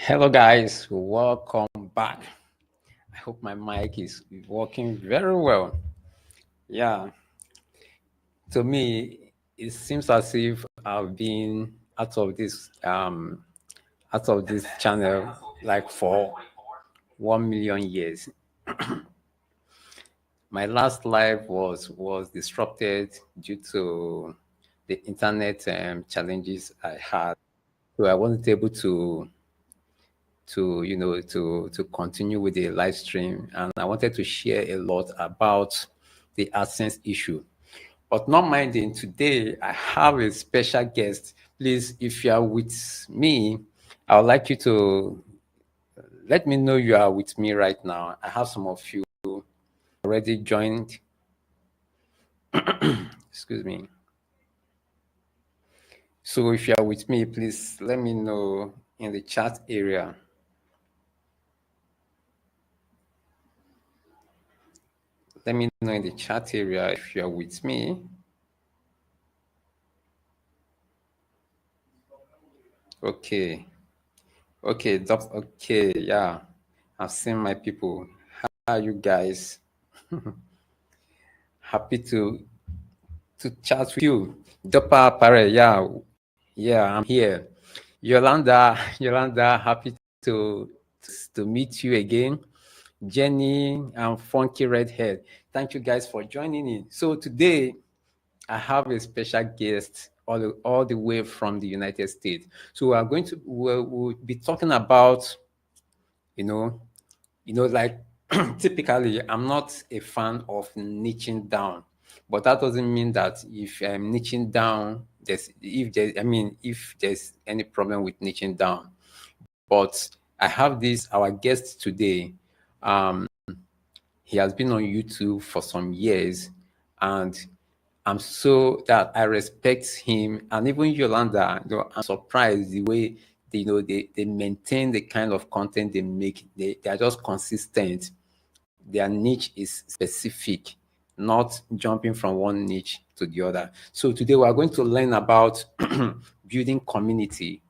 Hello guys, welcome back. I hope my mic is working very well. Yeah, to me, it seems as if I've been out of this channel like for 1 million years. My last live was disrupted due to the internet challenges I had, so I wasn't able to continue with the live stream, and I wanted to share a lot about the AdSense issue. But not minding, today I have a special guest. Please, if you are with me, I would like you to let me know you are with me right now. I have some of you already joined. Excuse me. So if you are with me, please let me know in the chat area. Let me know in the chat area if you are with me. Okay. Okay, yeah. I've seen my people. How are you guys? Happy to chat with you. 𝗕𝗵𝘀𝘁𝗬, yeah, I'm here. Yolanda, happy to meet you again. Jenny and Funky Redhead, thank you guys for joining in. So today I have a special guest all the way from the United States. So we are going to we'll be talking about, like typically I'm not a fan of niching down, but that doesn't mean that if I'm niching down, if there's any problem with niching down. But I have our guest today. He has been on YouTube for some years, and I'm so that I respect him, and even Yolanda. I'm surprised the way they maintain the kind of content they make. They are just consistent. Their niche is specific, not jumping from one niche to the other. So today we are going to learn about building a community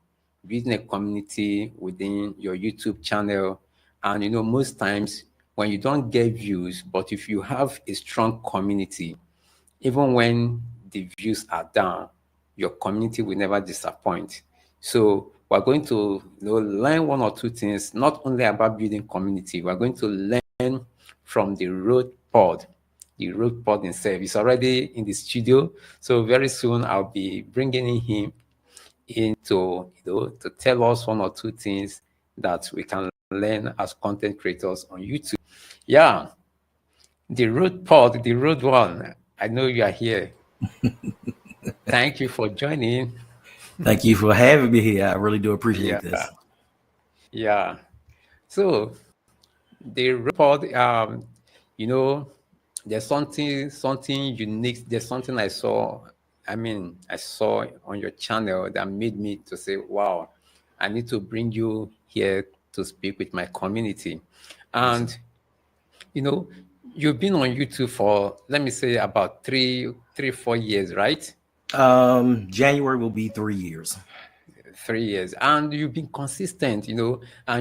within your YouTube channel. And most times when you don't get views, but if you have a strong community, even when the views are down, your community will never disappoint. So we're going to learn one or two things, not only about building community. We're going to learn from the 𝗏𝗏𝗀𝗏 himself. He's already in the studio, so very soon I'll be bringing him in to tell us one or two things that we can learn as content creators on YouTube. Yeah, the road one. I know you are here. Thank you for joining. Thank you for having me here. I really do appreciate this. Yeah. So the report, there's something unique. There's something I saw on your channel that made me to say, wow, I need to bring you here to speak with my community. And, you've been on YouTube for, let me say, about 4 years, right? January will be 3 years. 3 years, and you've been consistent, and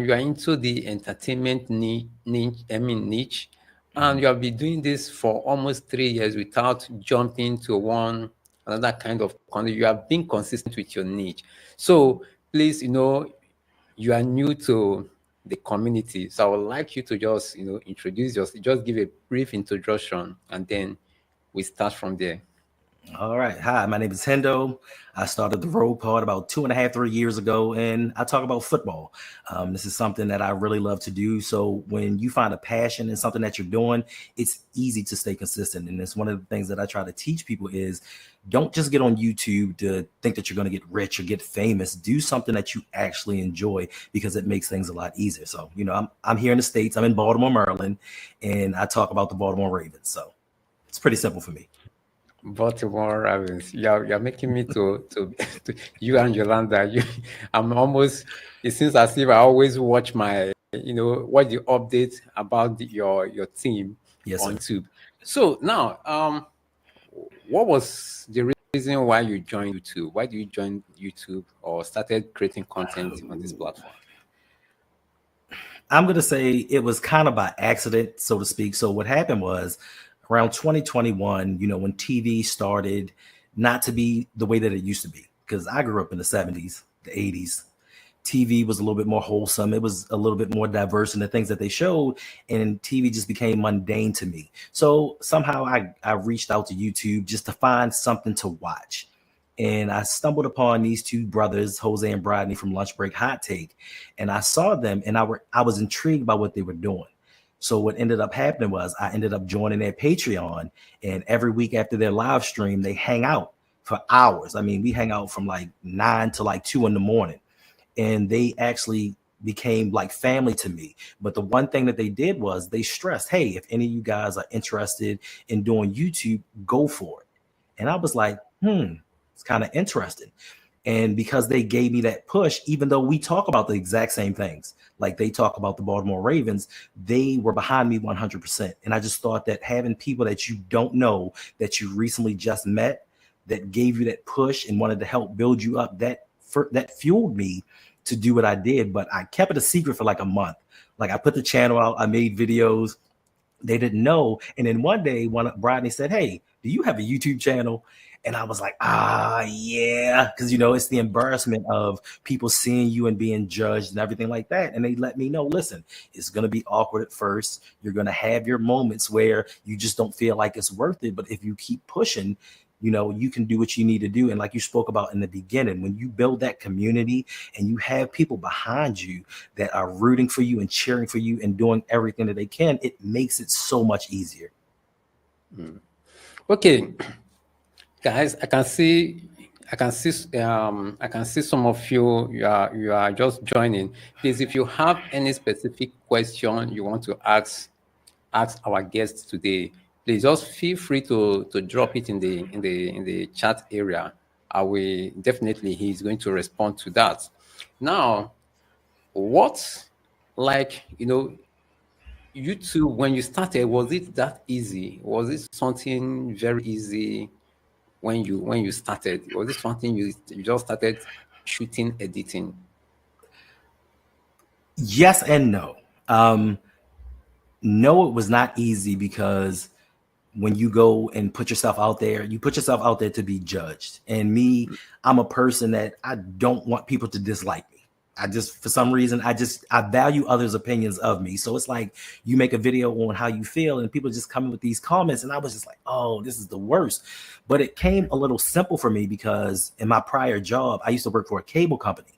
you are into the entertainment niche, and you have been doing this for almost 3 years without jumping to another kind of content. You have been consistent with your niche. So please, you are new to the community, so I would like you to just introduce yourself, just give a brief introduction, and then we start from there. All right. Hi, my name is Hendo. I started the Road Pod about 2.5, 3 years ago, and I talk about football. This is something that I really love to do. So when you find a passion in something that you're doing, it's easy to stay consistent. And it's one of the things that I try to teach people is don't just get on YouTube to think that you're going to get rich or get famous. Do something that you actually enjoy, because it makes things a lot easier. So, I'm here in the States. I'm in Baltimore, Maryland, and I talk about the Baltimore Ravens. So it's pretty simple for me. Baltimore Ravens. You're making me to you and Yolanda. It seems as if I always watch watch the update about your team on YouTube. So now, what was the reason why you joined YouTube? Why did you join YouTube or started creating content on this platform? I'm going to say it was kind of by accident, so to speak. So what happened was around 2021, you know, when TV started not to be the way that it used to be, because I grew up in the 70s, the 80s. TV was a little bit more wholesome. It was a little bit more diverse in the things that they showed, and TV just became mundane to me. So somehow I reached out to YouTube just to find something to watch. And I stumbled upon these two brothers, Jose and Bradney from Lunch Break Hot Take, and I saw them, and I was intrigued by what they were doing. So what ended up happening was I ended up joining their Patreon, and every week after their live stream, they hang out for hours. I mean, we hang out from like 9 to like 2 in the morning, and they actually became like family to me. But the one thing that they did was they stressed, hey, if any of you guys are interested in doing YouTube, go for it. And I was like, it's kind of interesting. And because they gave me that push, even though we talk about the exact same things, like they talk about the Baltimore Ravens, they were behind me 100%. And I just thought that having people that you don't know, that you recently just met, that gave you that push and wanted to help build you up, that fueled me to do what I did. But I kept it a secret for like a month. Like I put the channel out, I made videos. They didn't know. And then one day, Bradney said, hey, do you have a YouTube channel? And I was like, yeah, because, you know, it's the embarrassment of people seeing you and being judged and everything like that. And they let me know, listen, it's going to be awkward at first. You're going to have your moments where you just don't feel like it's worth it. But if you keep pushing, you know, you can do what you need to do. And like you spoke about in the beginning, when you build that community and you have people behind you that are rooting for you and cheering for you and doing everything that they can, it makes it so much easier. Okay. Guys, I can see some of you are just joining. Please, if you have any specific question you want to ask our guests today, please just feel free to drop it in the chat area. He's going to respond to that. Now, what, like, you know, YouTube, when you started, was it that easy? Was it something very easy? When you started, was this something you just started shooting, editing? Yes and no. No, it was not easy, because when you go and put yourself out there, you put yourself out there to be judged. And me, I'm a person that I don't want people to dislike me. For some reason, I value others' opinions of me. So it's like you make a video on how you feel and people just come in with these comments. And I was just like, oh, this is the worst. But it came a little simple for me because in my prior job, I used to work for a cable company.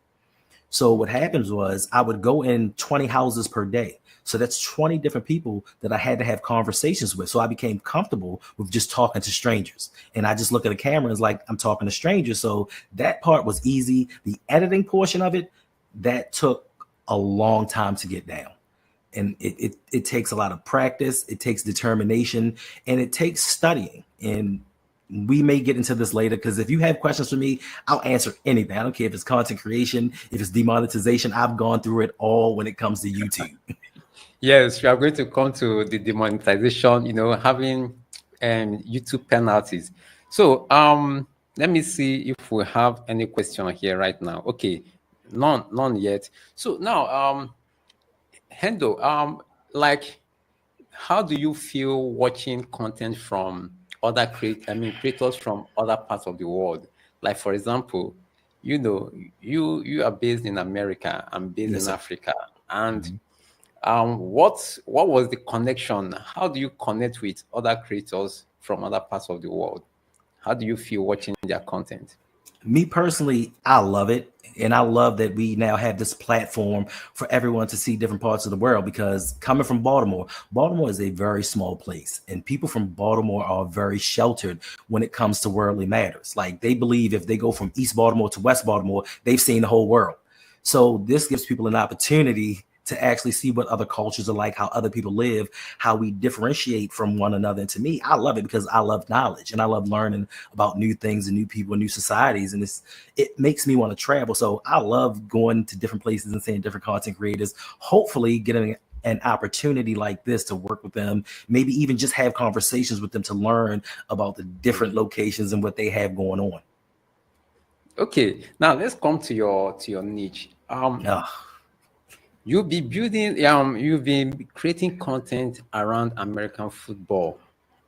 So what happens was I would go in 20 houses per day. So that's 20 different people that I had to have conversations with. So I became comfortable with just talking to strangers. And I just look at the camera and it's like I'm talking to strangers. So that part was easy. The editing portion of it, that took a long time to get down. And it takes a lot of practice, it takes determination, and it takes studying. And we may get into this later, because if you have questions for me, I'll answer anything. I don't care if it's content creation, if it's demonetization. I've gone through it all when it comes to YouTube. Yes, we are going to come to the demonetization, you know, having YouTube penalties. So let me see if we have any question here right now. Okay, none yet. So now Hendo, like, how do you feel watching content from other creators from other parts of the world? Like, for example, you know, you are based in America, I'm based in Africa, and what was the connection? How do you connect with other creators from other parts of the world? How do you feel watching their content? Me personally, I love it. And I love that we now have this platform for everyone to see different parts of the world, because coming from Baltimore is a very small place, and people from Baltimore are very sheltered when it comes to worldly matters. Like, they believe if they go from East Baltimore to West Baltimore, they've seen the whole world. So this gives people an opportunity to actually see what other cultures are like, how other people live, how we differentiate from one another. And to me, I love it because I love knowledge and I love learning about new things and new people and new societies. And it makes me want to travel. So I love going to different places and seeing different content creators, hopefully getting an opportunity like this to work with them, maybe even just have conversations with them to learn about the different locations and what they have going on. Okay, now let's come to your niche. you'll be creating content around American football.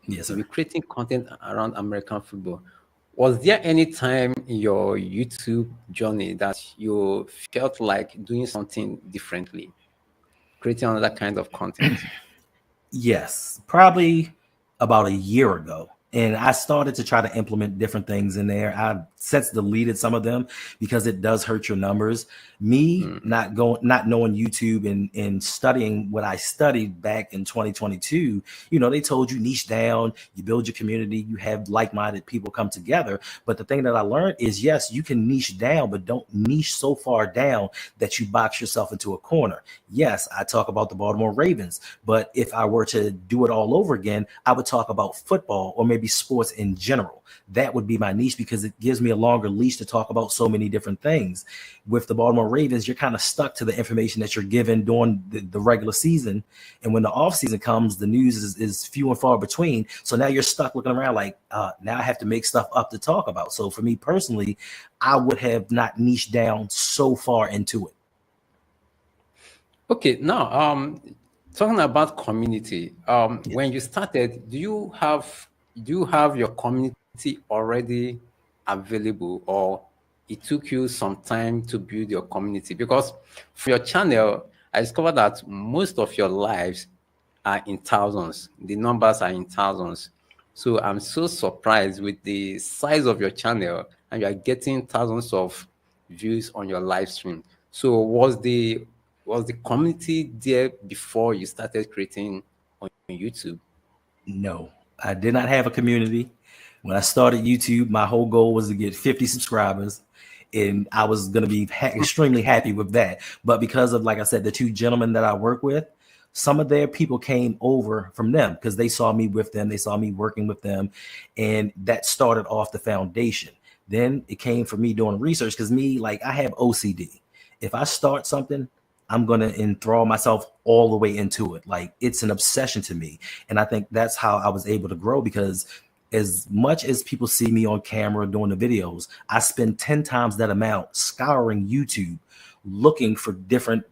Yes, You'll sir. be creating content around American football. Was there any time in your YouTube journey that you felt like doing something differently, creating another kind of content? Yes, probably about a year ago. And I started to try to implement different things in there. I since deleted some of them because it does hurt your numbers. Me not knowing YouTube and studying what I studied back in 2022, you know, they told you niche down, you build your community, you have like-minded people come together. But the thing that I learned is, yes, you can niche down, but don't niche so far down that you box yourself into a corner. Yes, I talk about the Baltimore Ravens, but if I were to do it all over again, I would talk about football or maybe sports in general. That would be my niche because it gives me a longer leash to talk about so many different things. With the Baltimore Ravens, you're kind of stuck to the information that you're given during the regular season. And when the off season comes, the news is few and far between. So now you're stuck looking around like, now I have to make stuff up to talk about. So for me personally, I would have not niched down so far into it. Okay, now talking about community, when you started, do you have your community already available, or it took you some time to build your community? Because for your channel, I discovered that most of your lives are in thousands. The numbers are in thousands. So I'm so surprised with the size of your channel, and you are getting thousands of views on your live stream. So was the community there before you started creating on YouTube? No, I did not have a community. When I started YouTube, my whole goal was to get 50 subscribers, and I was going to be extremely happy with that. But because of, like I said, the two gentlemen that I work with, some of their people came over from them because they saw me with them. They saw me working with them, and that started off the foundation. Then it came from me doing research because me, like, I have OCD. If I start something, I'm going to enthrall myself all the way into it. Like, it's an obsession to me. And I think that's how I was able to grow, because as much as people see me on camera doing the videos, I spend 10 times that amount scouring YouTube, looking for different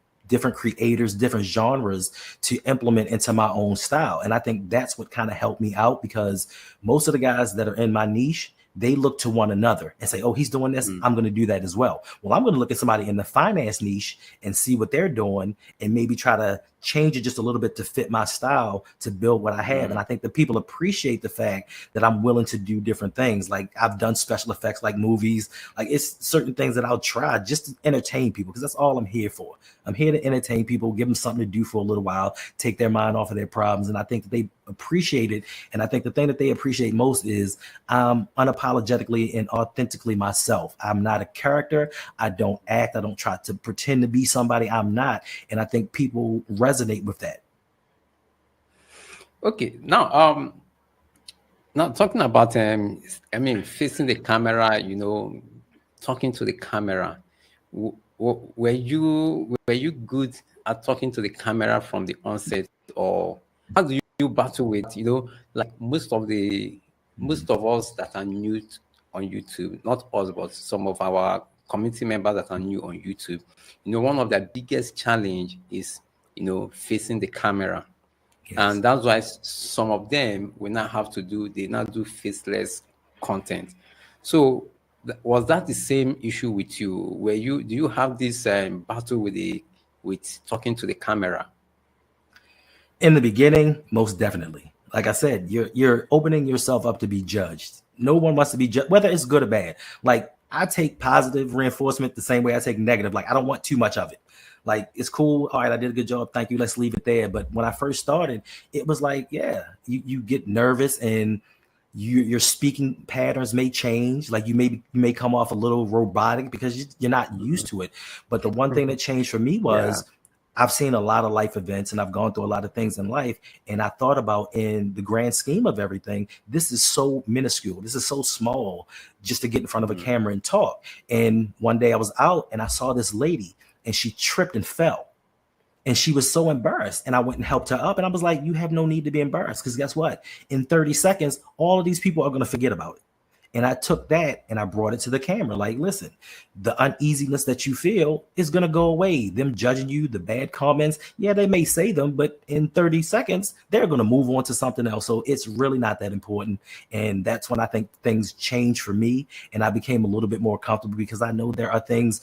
creators, different genres to implement into my own style. And I think that's what kind of helped me out, because most of the guys that are in my niche, they look to one another and say, oh, he's doing this, I'm going to do that as well. Well, I'm going to look at somebody in the finance niche and see what they're doing and maybe try to change it just a little bit to fit my style to build what I have. And I think that people appreciate the fact that I'm willing to do different things. Like, I've done special effects, like movies, like it's certain things that I'll try just to entertain people, because that's all I'm here for. I'm here to entertain people, give them something to do for a little while, take their mind off of their problems. And I think that they appreciate it. And I think the thing that they appreciate most is I'm unapologetically and authentically myself. I'm not a character. I don't act. I don't try to pretend to be somebody I'm not. And I think people resonate with that. Okay, now talking about facing the camera, talking to the camera. Were you good at talking to the camera from the onset, or how do you battle with, like most of us that are new on YouTube, not us, but some of our community members that are new on YouTube, one of their biggest challenge is, facing the camera. Yes. And that's why some of them will not have to do faceless content. So was that the same issue with you? Do you have this battle with talking to the camera? In the beginning, most definitely. Like I said, you're opening yourself up to be judged. No one wants to be judged, whether it's good or bad. Like, I take positive reinforcement the same way I take negative. Like, I don't want too much of it. Like, it's cool. All right, I did a good job. Thank you. Let's leave it there. But when I first started, it was like, yeah, you get nervous, and your speaking patterns may change. Like, you may come off a little robotic because you're not used to it. But the one thing that changed for me was, I've seen a lot of life events, and I've gone through a lot of things in life. And I thought about, in the grand scheme of everything, this is so minuscule. This is so small, just to get in front of a camera and talk. And one day I was out and I saw this lady, and she tripped and fell. And she was so embarrassed. And I went and helped her up. And I was like, you have no need to be embarrassed, because guess what? In 30 seconds, all of these people are going to forget about it. And I took that and I brought it to the camera. Like, listen, the uneasiness that you feel is going to go away. Them judging you, the bad comments, yeah, they may say them, but in 30 seconds, they're going to move on to something else. So it's really not that important. And that's when I think things changed for me. And I became a little bit more comfortable because I know there are things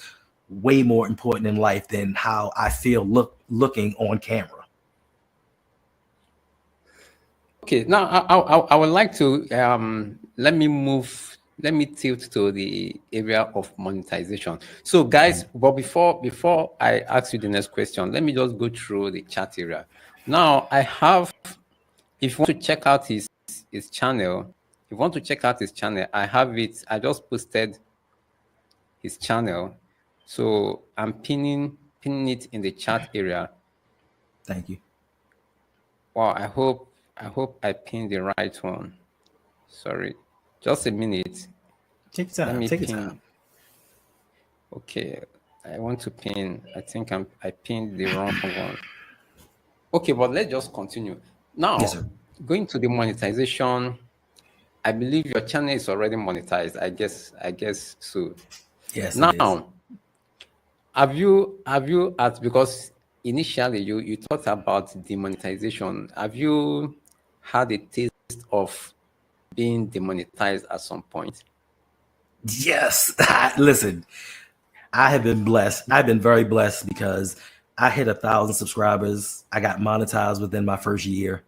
way more important in life than how I feel looking on camera. Okay, now I would like to let me tilt to the area of monetization. So guys, but before I ask you the next question, let me just go through the chat area. Now I have, if you want to check out his channel, I have it. I just posted his channel, so I'm pinning it in the chat area. Thank you. Wow, I hope I pinned the right one. Sorry, just a minute. Take your time. Take your time. Okay, I want to pin. I think I pinned the wrong one. Okay, but let's just continue. Now, yes, sir. Going to the monetization, I believe your channel is already monetized. I guess so. Yes. Now, have you asked, because initially you thought about demonetization. Have you had a taste of being demonetized at some point? Yes. Listen, I have been blessed. I've been very blessed because I hit 1,000 subscribers. I got monetized within my first year.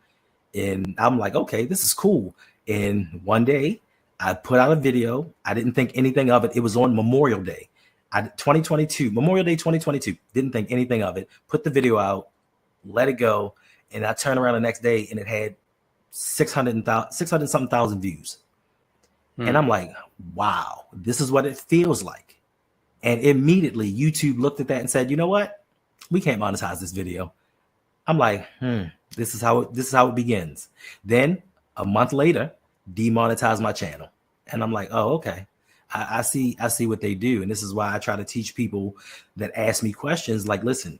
And I'm like, okay, this is cool. And one day I put out a video. I didn't think anything of it. It was on Memorial Day. Memorial Day 2022. Didn't think anything of it. Put the video out, let it go. And I turned around the next day and it had 600 something thousand views. And I'm like, wow, this is what it feels like. And immediately YouTube looked at that and said, you know what? We can't monetize this video. I'm like, this is how it begins. Then a month later, demonetized my channel. And I'm like, oh, okay. I see what they do. And this is why I try to teach people that ask me questions like, listen,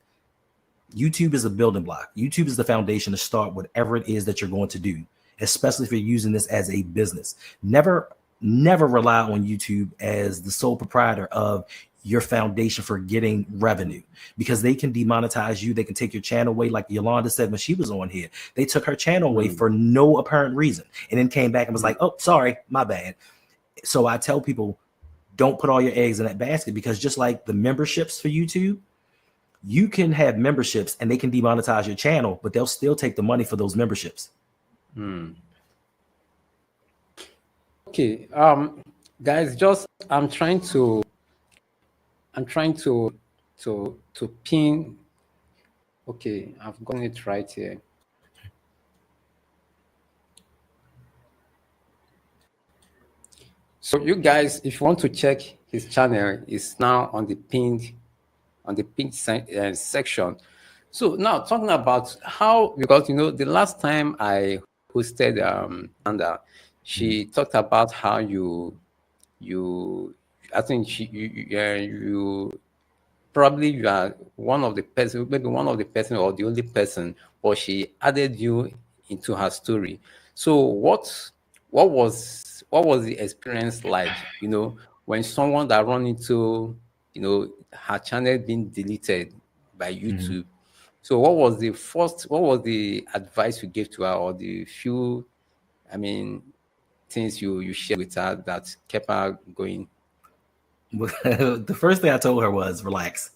YouTube is a building block. YouTube is the foundation to start whatever it is that you're going to do, especially if you're using this as a business. Never rely on YouTube as the sole proprietor of your foundation for getting revenue, because they can demonetize you. They can take your channel away. Like Yolanda said when she was on here, they took her channel away for no apparent reason and then came back and was like, oh, sorry, my bad. So I tell people, don't put all your eggs in that basket, because just like the memberships for YouTube, you can have memberships and they can demonetize your channel, but they'll still take the money for those memberships. Okay, guys, just I'm trying to pin. Okay, I've gotten it right here. So you guys, if you want to check his channel, it's now on the pinned section. So now talking about how, because you know the last time I hosted Amanda, she talked about how I think you probably you are one of the person, maybe one of the person or the only person, or she added you into her story. So what was the experience like, you know, when someone that run into, you know, her channel being deleted by YouTube? So what was the advice you gave to her, or the few, I mean, things you shared with her that kept her going? The first thing I told her was relax,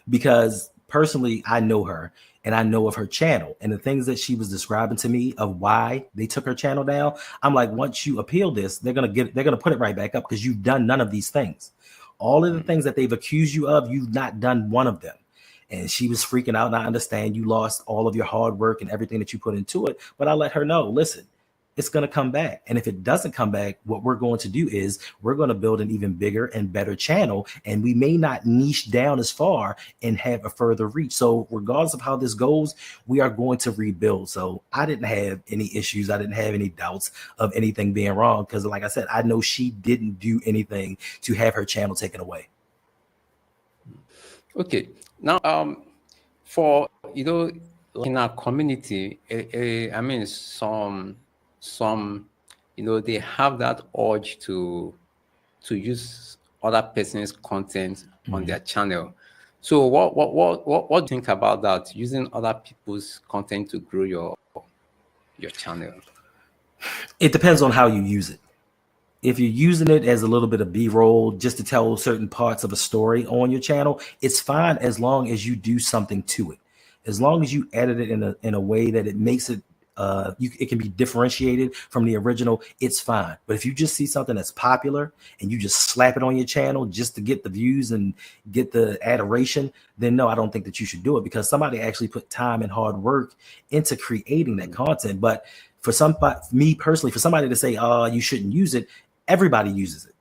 because personally I know her and I know of her channel and the things that she was describing to me of why they took her channel down. I'm like, once you appeal this, they're gonna put it right back up, because you've done none of these things. All of the things that they've accused you of, you've not done one of them. And she was freaking out. And I understand you lost all of your hard work and everything that you put into it. But I let her know, listen, it's going to come back. And if it doesn't come back, what we're going to do is we're going to build an even bigger and better channel. And we may not niche down as far and have a further reach. So regardless of how this goes, we are going to rebuild. So I didn't have any issues. I didn't have any doubts of anything being wrong, because like I said, I know she didn't do anything to have her channel taken away. Okay. Now, for, you know, in our community, I mean, some they have that urge to use other person's content on their channel. So what do you think about that? Using other people's content to grow your channel? It depends on how you use it. If you're using it as a little bit of B-roll just to tell certain parts of a story on your channel, it's fine as long as you do something to it. As long as you edit it in a way that it makes it it can be differentiated from the original, it's fine. But if you just see something that's popular and you just slap it on your channel just to get the views and get the adoration, then no, I don't think that you should do it, because somebody actually put time and hard work into creating that content. But for me personally, for somebody to say, oh, you shouldn't use it, everybody uses it.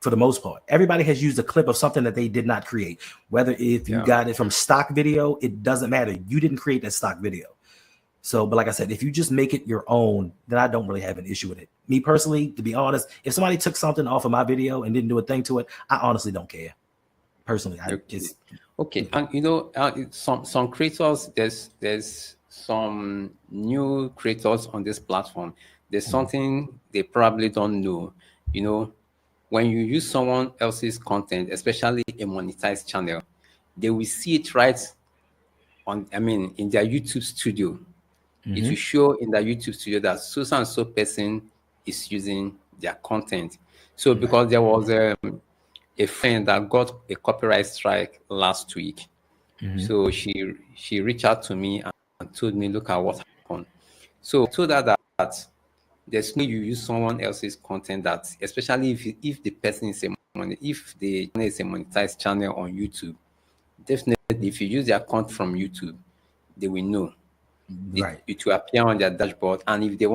For the most part, everybody has used a clip of something that they did not create. Whether if you got it from stock video, it doesn't matter. You didn't create that stock video. So, but like I said, if you just make it your own, then I don't really have an issue with it. Me personally, to be honest, if somebody took something off of my video and didn't do a thing to it, I honestly don't care. Personally, okay. And some creators, there's some new creators on this platform. There's something they probably don't know. When you use someone else's content, especially a monetized channel, they will see it right on, in their YouTube studio. It will show in the YouTube studio that so and so person is using their content. So because there was a friend that got a copyright strike last week, so she reached out to me and told me, look at what happened. So I told her that there's no you use someone else's content, that especially if the person is if the channel is a monetized channel on YouTube, definitely if you use their content from YouTube, they will know. It will appear on their dashboard, and if they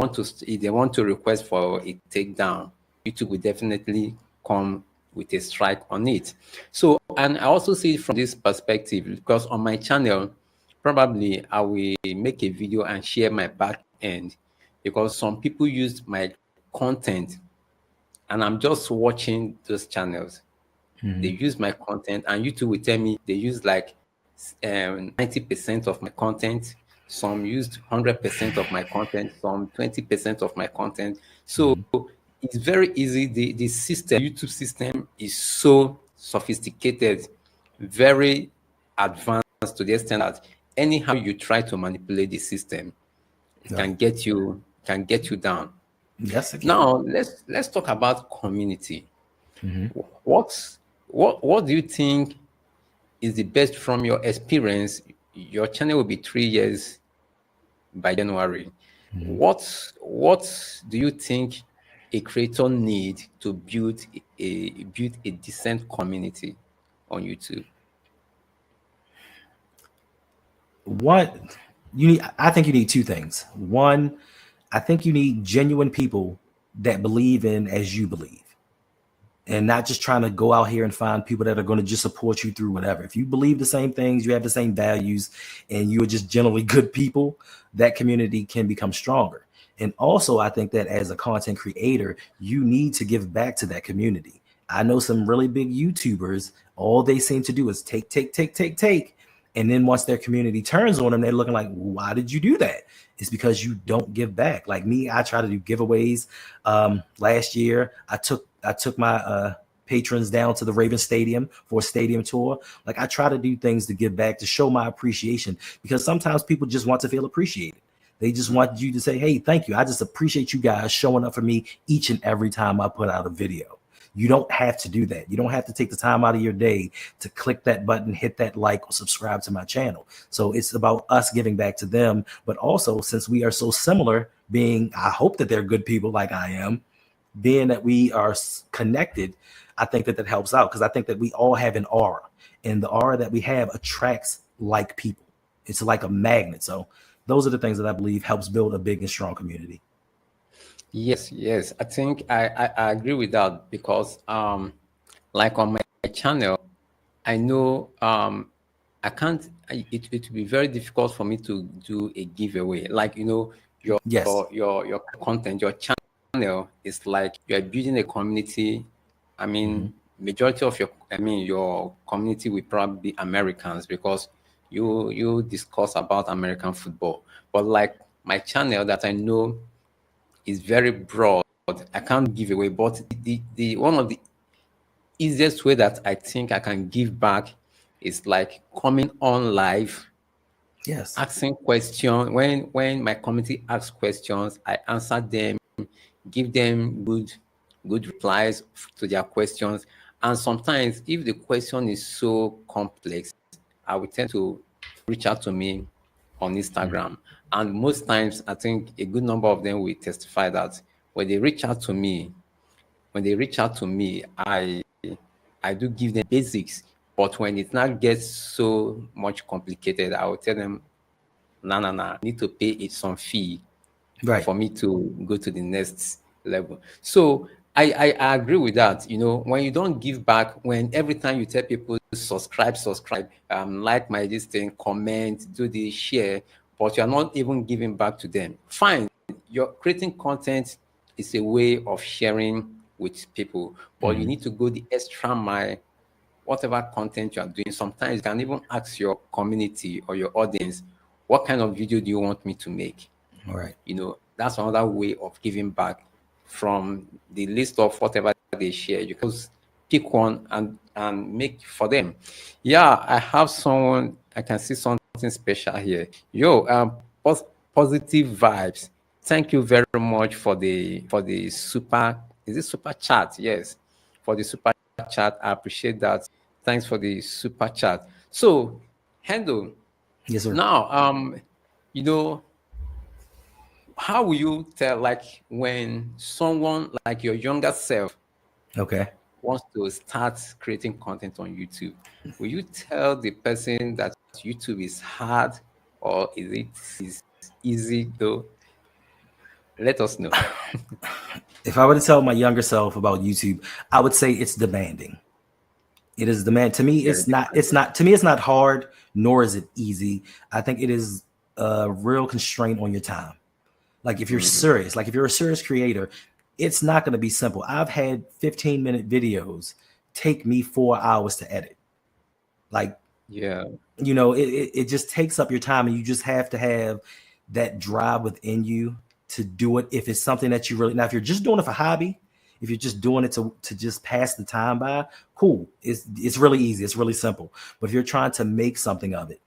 want to request for a takedown, YouTube will definitely come with a strike on it. So, and I also see it from this perspective, because on my channel, probably I will make a video and share my back end, because some people used my content and I'm just watching those channels. They use my content and YouTube will tell me they use like 90% of my content. Some used 100% of my content, some 20% of my content. So it's very easy. The system, YouTube system, is so sophisticated, very advanced, to the extent that anyhow you try to manipulate the system, it can get you down. Yes. Again. Now let's talk about community. What do you think is the best from your experience? Your channel will be 3 years by January. What do you think a creator need to build a decent community on YouTube? I think you need two things. One, I think you need genuine people that believe in as you believe, and not just trying to go out here and find people that are going to just support you through whatever. If you believe the same things, you have the same values, and you are just generally good people, that community can become stronger. And also, I think that as a content creator, you need to give back to that community. I know some really big YouTubers, all they seem to do is take. And then once their community turns on them, they're looking like, why did you do that? It's because you don't give back. Like me, I try to do giveaways. Last year, I took my patrons down to the Ravens Stadium for a stadium tour. Like, I try to do things to give back, to show my appreciation, because sometimes people just want to feel appreciated. They just want you to say, hey, thank you. I just appreciate you guys showing up for me each and every time I put out a video. You don't have to do that. You don't have to take the time out of your day to click that button, hit that like, or subscribe to my channel. So it's about us giving back to them. But also, since we are so similar, I hope that they're good people like I am, being that we are connected, I think that helps out, because I think that we all have an aura, and the aura that we have attracts like people. It's like a magnet. So those are the things that I believe helps build a big and strong community. Yes. I think I agree with that, because like on my channel, I know I can't. It will be very difficult for me to do a giveaway. Like, your content, your channel is like you're building a community. Majority of your community will probably be Americans, because you discuss about American football. But like my channel that I know is very broad, I can't give away. But the one of the easiest way that I think I can give back is like coming on live, Yes. asking questions. When my community asks questions, I answer them, give them good replies to their questions. And sometimes if the question is so complex, I will tend to reach out to me on Instagram. And most times, I think a good number of them will testify that when they reach out to me, I do give them basics. But when it now gets so much complicated, I will tell them, no, I need to pay it some fee for me to go to the next level. So I agree with that. You know, when you don't give back, when every time you tell people subscribe, like my this thing, comment, do the share, but you're not even giving back to them. Fine, you're creating content is a way of sharing with people, but you need to go the extra mile. Whatever content you are doing, sometimes you can even ask your community or your audience, what kind of video do you want me to make? All right. You know, that's another way of giving back from the list of whatever they share. You can pick one and make for them. Yeah, I have someone, I can see something special here. Positive vibes. Thank you very much for the super, is it super chat? Yes, for the super chat. I appreciate that. Thanks for the super chat. So, Hendo. Yes, sir. Now, you know, how will you tell, like, when someone like your younger self wants to start creating content on YouTube, will you tell the person that YouTube is hard, or is it easy though? Let us know. If I were to tell my younger self about YouTube, I would say it's demanding. It is demand. To me, it's not hard, nor is it easy. I think it is a real constraint on your time. Like if you're serious, like if you're a serious creator, it's not going to be simple. I've had 15-minute videos take me 4 hours to edit. Like, yeah, you know, it just takes up your time, and you just have to have that drive within you to do it. If it's something that you really, now if you're just doing it for hobby, if you're just doing it to just pass the time by, cool. It's really easy. It's really simple. But if you're trying to make something of it,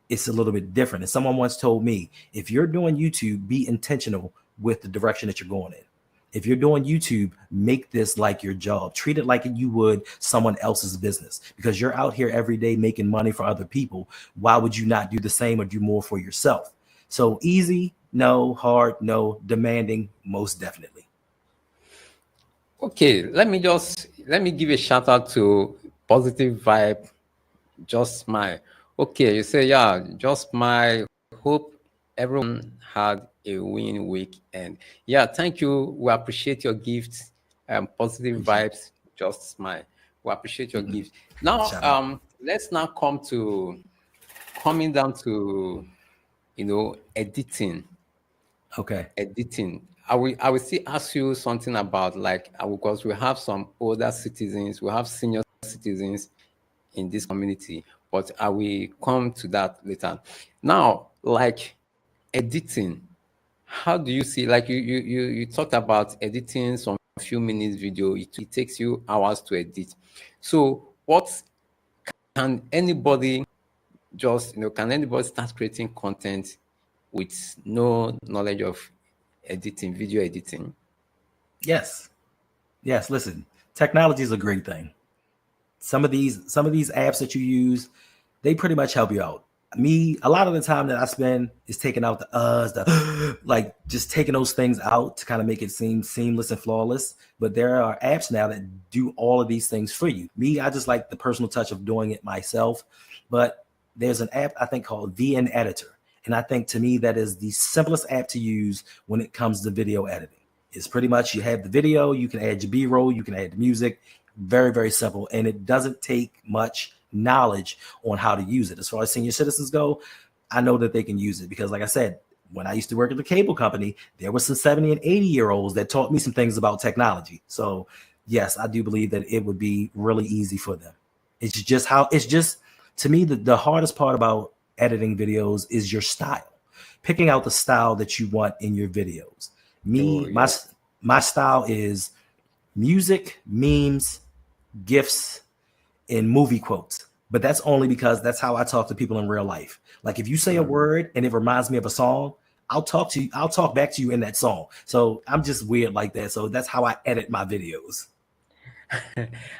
it's a little bit different. And someone once told me, if you're doing YouTube, be intentional with the direction that you're going in. If you're doing YouTube, make this like your job. Treat it like you would someone else's business, because you're out here every day making money for other people. Why would you not do the same or do more for yourself? So easy, no. Hard, no. Demanding, most definitely. Okay, let me give a shout out to Positive Vibe, Just Smile. Okay, you say, yeah, Just Smile. Hope everyone had a win weekend. Yeah, thank you. We appreciate your gifts. Positive Vibes, Just Smile. We appreciate your gifts. Now, let's now coming down to, you know, editing. Okay. Editing. I will still ask you something about, like, because we have some older citizens, we have senior citizens in this community, but I will come to that later. Now, like editing, how do you see, like you talked about editing some few minutes video, it takes you hours to edit. So what can anybody just, you know, can anybody start creating content with no knowledge of editing, video editing? Yes. Listen, technology is a great thing. Some of these apps that you use, they pretty much help you out. Me, a lot of the time that I spend is taking out like just taking those things out to kind of make it seem seamless and flawless. But there are apps now that do all of these things for you. Me, I just like the personal touch of doing it myself. But there's an app I think called VN Editor. And I think, to me, that is the simplest app to use when it comes to video editing. It's pretty much, you have the video, you can add your B-roll, you can add the music. Very, very simple. And it doesn't take much knowledge on how to use it. As far as senior citizens go, I know that they can use it, because like I said, when I used to work at the cable company, there were some 70 and 80-year-olds that taught me some things about technology. So yes, I do believe that it would be really easy for them. It's just to me, the hardest part about editing videos is your style, picking out the style that you want in your videos. my style is music, memes, gifs, and movie quotes. But that's only because that's how I talk to people in real life. Like if you say a word and it reminds me of a song, I'll talk to you. I'll talk back to you in that song. So I'm just weird like that. So that's how I edit my videos.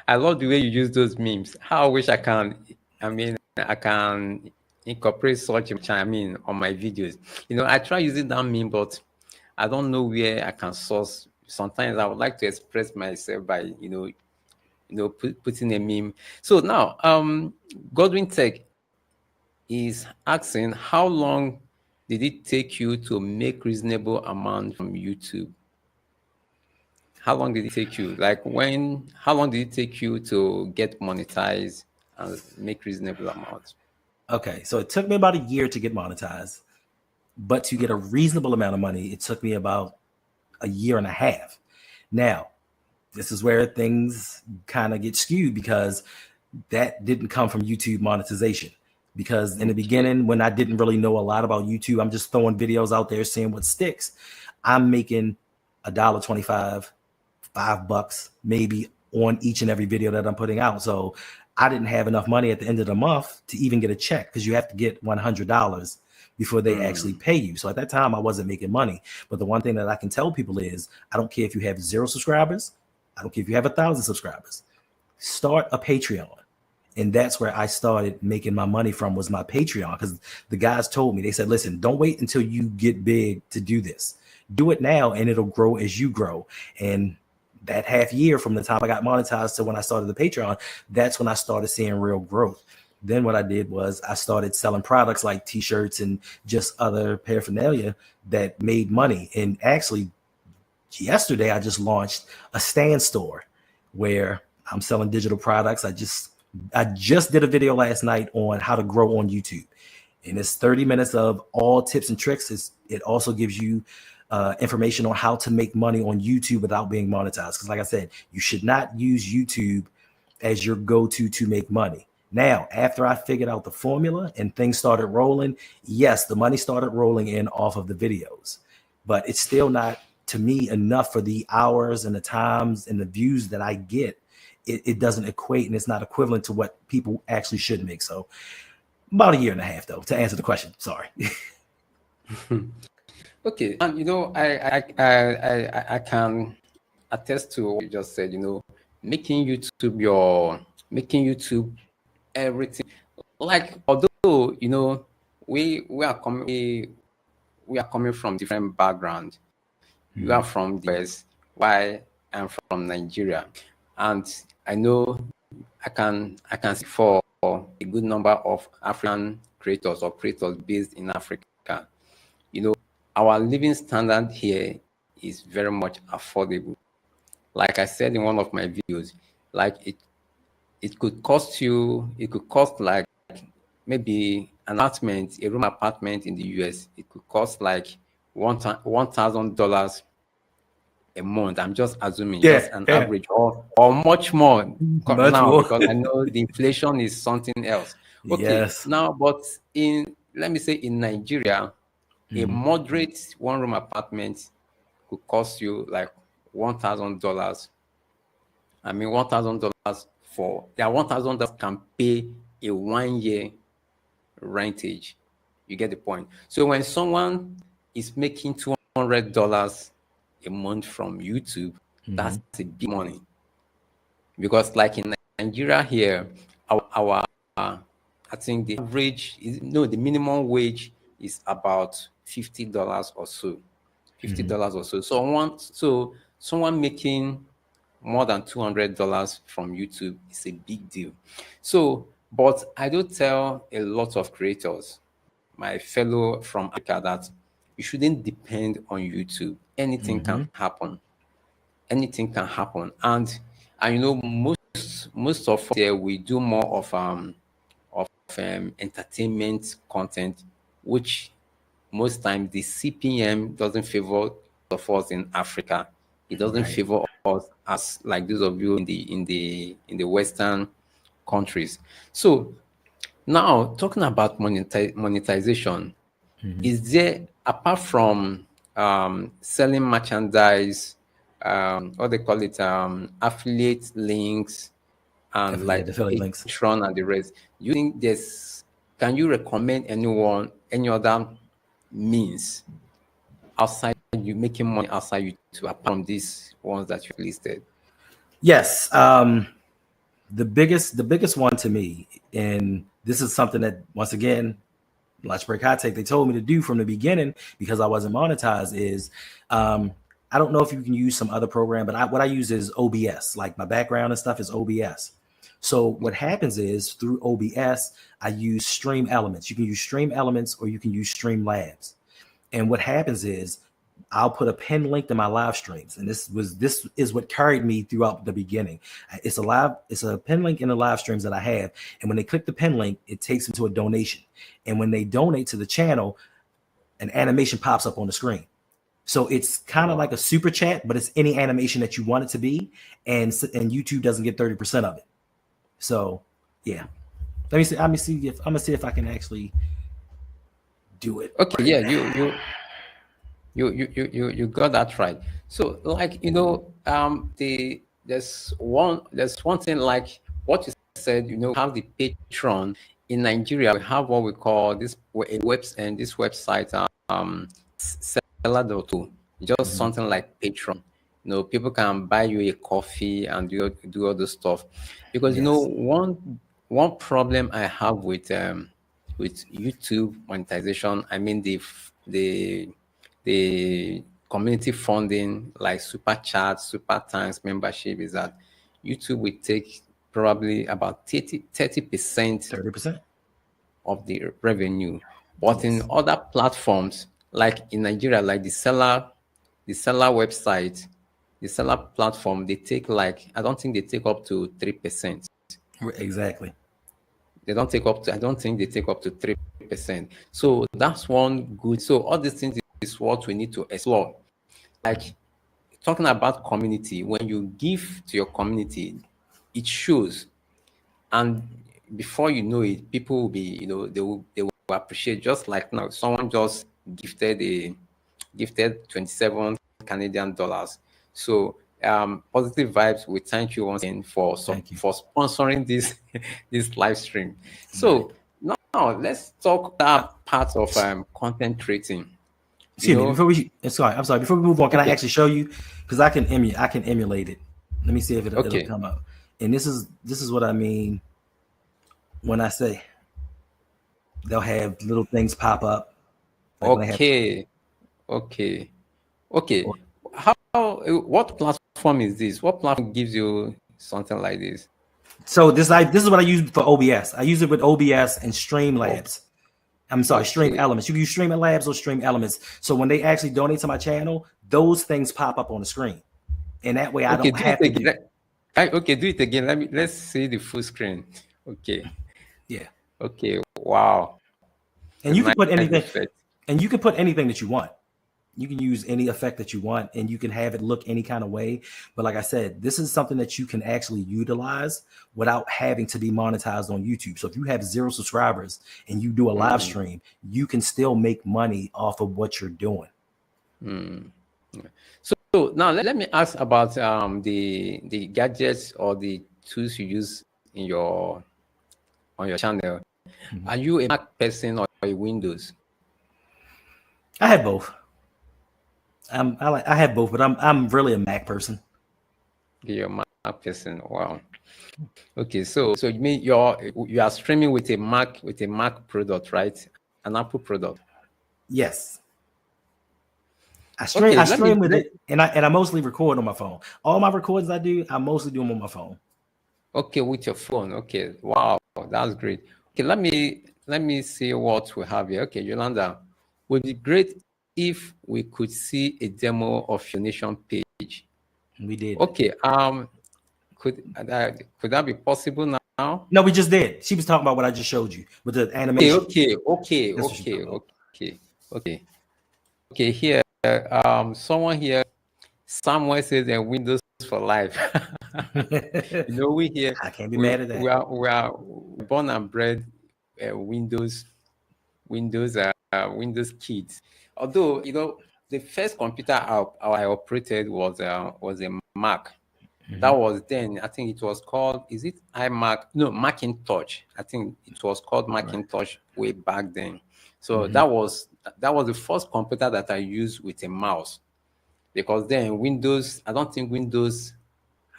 I love the way you use those memes. How I wish I can. I mean, I can incorporate such. I mean, on my videos. You know, I try using that meme, but I don't know where I can source. Sometimes I would like to express myself by, putting a meme. So now, 𝗲𝗀𝘀 is asking, how long did it take you to make reasonable amount from YouTube? How long did it take you? Like how long did it take you to get monetized and make reasonable amount? Okay, so it took me about a year to get monetized, but to get a reasonable amount of money, it took me about a year and a half. Now, this is where things kind of get skewed because that didn't come from YouTube monetization. Because in the beginning, when I didn't really know a lot about YouTube, I'm just throwing videos out there, seeing what sticks. I'm making $1.25, $5 maybe on each and every video that I'm putting out. So I didn't have enough money at the end of the month to even get a check because you have to get $100 before they actually pay you. So at that time, I wasn't making money. But the one thing that I can tell people is I don't care if you have 0 subscribers. I don't care if you have 1,000 subscribers. Start a Patreon. And that's where I started making my money from, was my Patreon, because the guys told me, they said, listen, don't wait until you get big to do this. Do it now and it'll grow as you grow. And that half year from the time I got monetized to when I started the Patreon, that's when I started seeing real growth. Then what I did was I started selling products like t-shirts and just other paraphernalia that made money. And actually, yesterday, I just launched a stand store where I'm selling digital products. I just did a video last night on how to grow on YouTube. And it's 30 minutes of all tips and tricks. It also gives you information on how to make money on YouTube without being monetized. Because like I said, you should not use YouTube as your go-to to make money. Now, after I figured out the formula and things started rolling, yes, the money started rolling in off of the videos, but it's still not, to me, enough for the hours and the times and the views that I get. It doesn't equate, and it's not equivalent to what people actually should make. So about a year and a half, though, to answer the question. Sorry. Okay, and I can attest to what you just said. Making YouTube everything. Like, although we are coming from different backgrounds. You are from the US, while I'm from Nigeria, and I know I can speak for a good number of African creators or creators based in Africa. Our living standard here is very much affordable. Like I said in one of my videos, like it could cost like maybe an apartment, a room apartment in the US. It could cost like $1,000 a month. I'm just assuming, just an average, or much more now, because I know the inflation is something else. Okay, yes. Now, but let me say in Nigeria, a moderate one-room apartment could cost you like $1,000. I mean, $1,000 $1,000 can pay a 1-year rentage. You get the point. So when someone is making $200 a month from YouTube, that's a big money. Because like in Nigeria here, our I think the average the minimum wage is about $50 or so. $50 or so. So someone making more than $200 from YouTube is a big deal. So, but I do tell a lot of creators, my fellow from Africa, that you shouldn't depend on YouTube. Anything can happen. Anything can happen. And most of us here, we do more of entertainment content, which most times the CPM doesn't favor of us in Africa. It doesn't favor us as like those of you in the Western countries. So now talking about monetization, is there, apart from selling merchandise what they call it, affiliate links and like affiliate links. Patreon and the rest. You think can you recommend any other means outside you making money outside YouTube apart from these ones that you've listed? Yes. The biggest one to me, and this is something that, once again, 𝗕𝗫𝘀𝗁 they told me to do from the beginning because I wasn't monetized, is I don't know if you can use some other program, but what I use is OBS. Like my background and stuff is OBS. So what happens is through OBS, I use StreamElements. You can use StreamElements or you can use Streamlabs. And what happens is I'll put a pinned link to my live streams. And this is what carried me throughout the beginning. It's a pinned link in the live streams that I have. And when they click the pin link, it takes them to a donation. And when they donate to the channel, an animation pops up on the screen. So it's kind of like a super chat, but it's any animation that you want it to be. And YouTube doesn't get 30% of it. So yeah, let me see. I'm gonna see if I can actually do it. Okay, yeah, you got that right. So like, you know, there's one thing like what you said, you know, have the Patreon in Nigeria. We have what we call this website, 𝗕𝗫𝗀𝗀𝗀, just something like Patreon. You know, people can buy you a coffee and do all the stuff. Because you know, one problem I have with YouTube monetization, I mean the community funding like super chats, super thanks, membership, is that YouTube will take probably about 30% of the revenue. But in other platforms, like in Nigeria, like the seller website, the seller platform, they take like, I don't think they take up to 3%. Exactly. They don't take up to, I don't think they take up to 3%. So that's one good. So all these things is what we need to explore. Like talking about community, when you give to your community, it shows. And before you know it, people will be, you know, they will appreciate. Just like now, someone just gifted 27 Canadian dollars. So positive vibes, we thank you once again for sponsoring this live stream. So now let's talk that part of content creating. Excuse me, before we move on, can I actually show you? Because I can emulate it. Let me see if it'll come up. And this is what I mean when I say they'll have little things pop up. Like okay. What platform is this? What platform gives you something like this? So this is what I use for OBS. I use it with OBS and Streamlabs. I'm sorry, StreamElements. You can use StreamLabs or StreamElements. So when they actually donate to my channel, those things pop up on the screen, and that way I don't have to do. Okay, do it again. Let's see the full screen. Okay. Yeah. Okay. Wow. And you can put anything. And you can put anything that you want. You can use any effect that you want, and you can have it look any kind of way. But like I said, this is something that you can actually utilize without having to be monetized on YouTube. So if you have 0 subscribers and you do a live stream, you can still make money off of what you're doing. So now let me ask about the gadgets or the tools you use on your channel. Are you a Mac person or a Windows? I have both. I have both, but I'm really a Mac person. You're a Mac person. Wow. Okay, so you mean you are streaming with a Mac product, right? An Apple product. Yes. I stream with it, and I mostly record on my phone. All my recordings I mostly do them on my phone. Okay, with your phone. Okay, wow, that's great. Okay, let me see what we have here. Okay, Yolanda, would be great if we could see a demo of your nation page. We did. Okay. Could that be possible now? No, we just did. She was talking about what I just showed you with the animation. Okay. Here, someone here, Samuel says that Windows for life. You know, we here. I can't be mad at that. We are born and bred Windows kids. Although, you know, the first computer I operated was a Mac. That was then, I think it was called, is it iMac? No, Macintosh. I think it was called Macintosh way back then. So that was the first computer that I used with a mouse. Because then Windows, I don't think Windows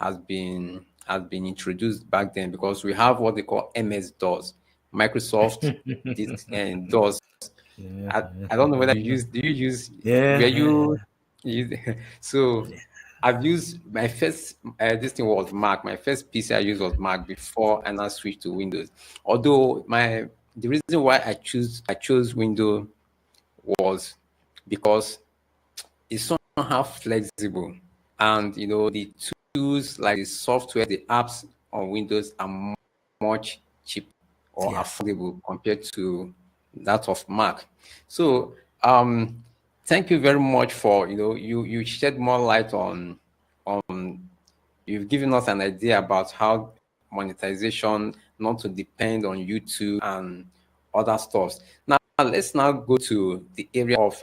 has been introduced back then, because we have what they call MS-DOS, Microsoft DOS. I don't know whether do you use, were you so I've used my first this thing was Mac. My first PC I used was Mac before I now switched to Windows. Although the reason why I chose Windows was because it's somehow flexible, and the tools like the software, the apps on Windows are much cheaper or affordable compared to that of Mac. So thank you very much for you shed more light on you've given us an idea about how monetization not to depend on YouTube and other stuff. Now let's now go to the area of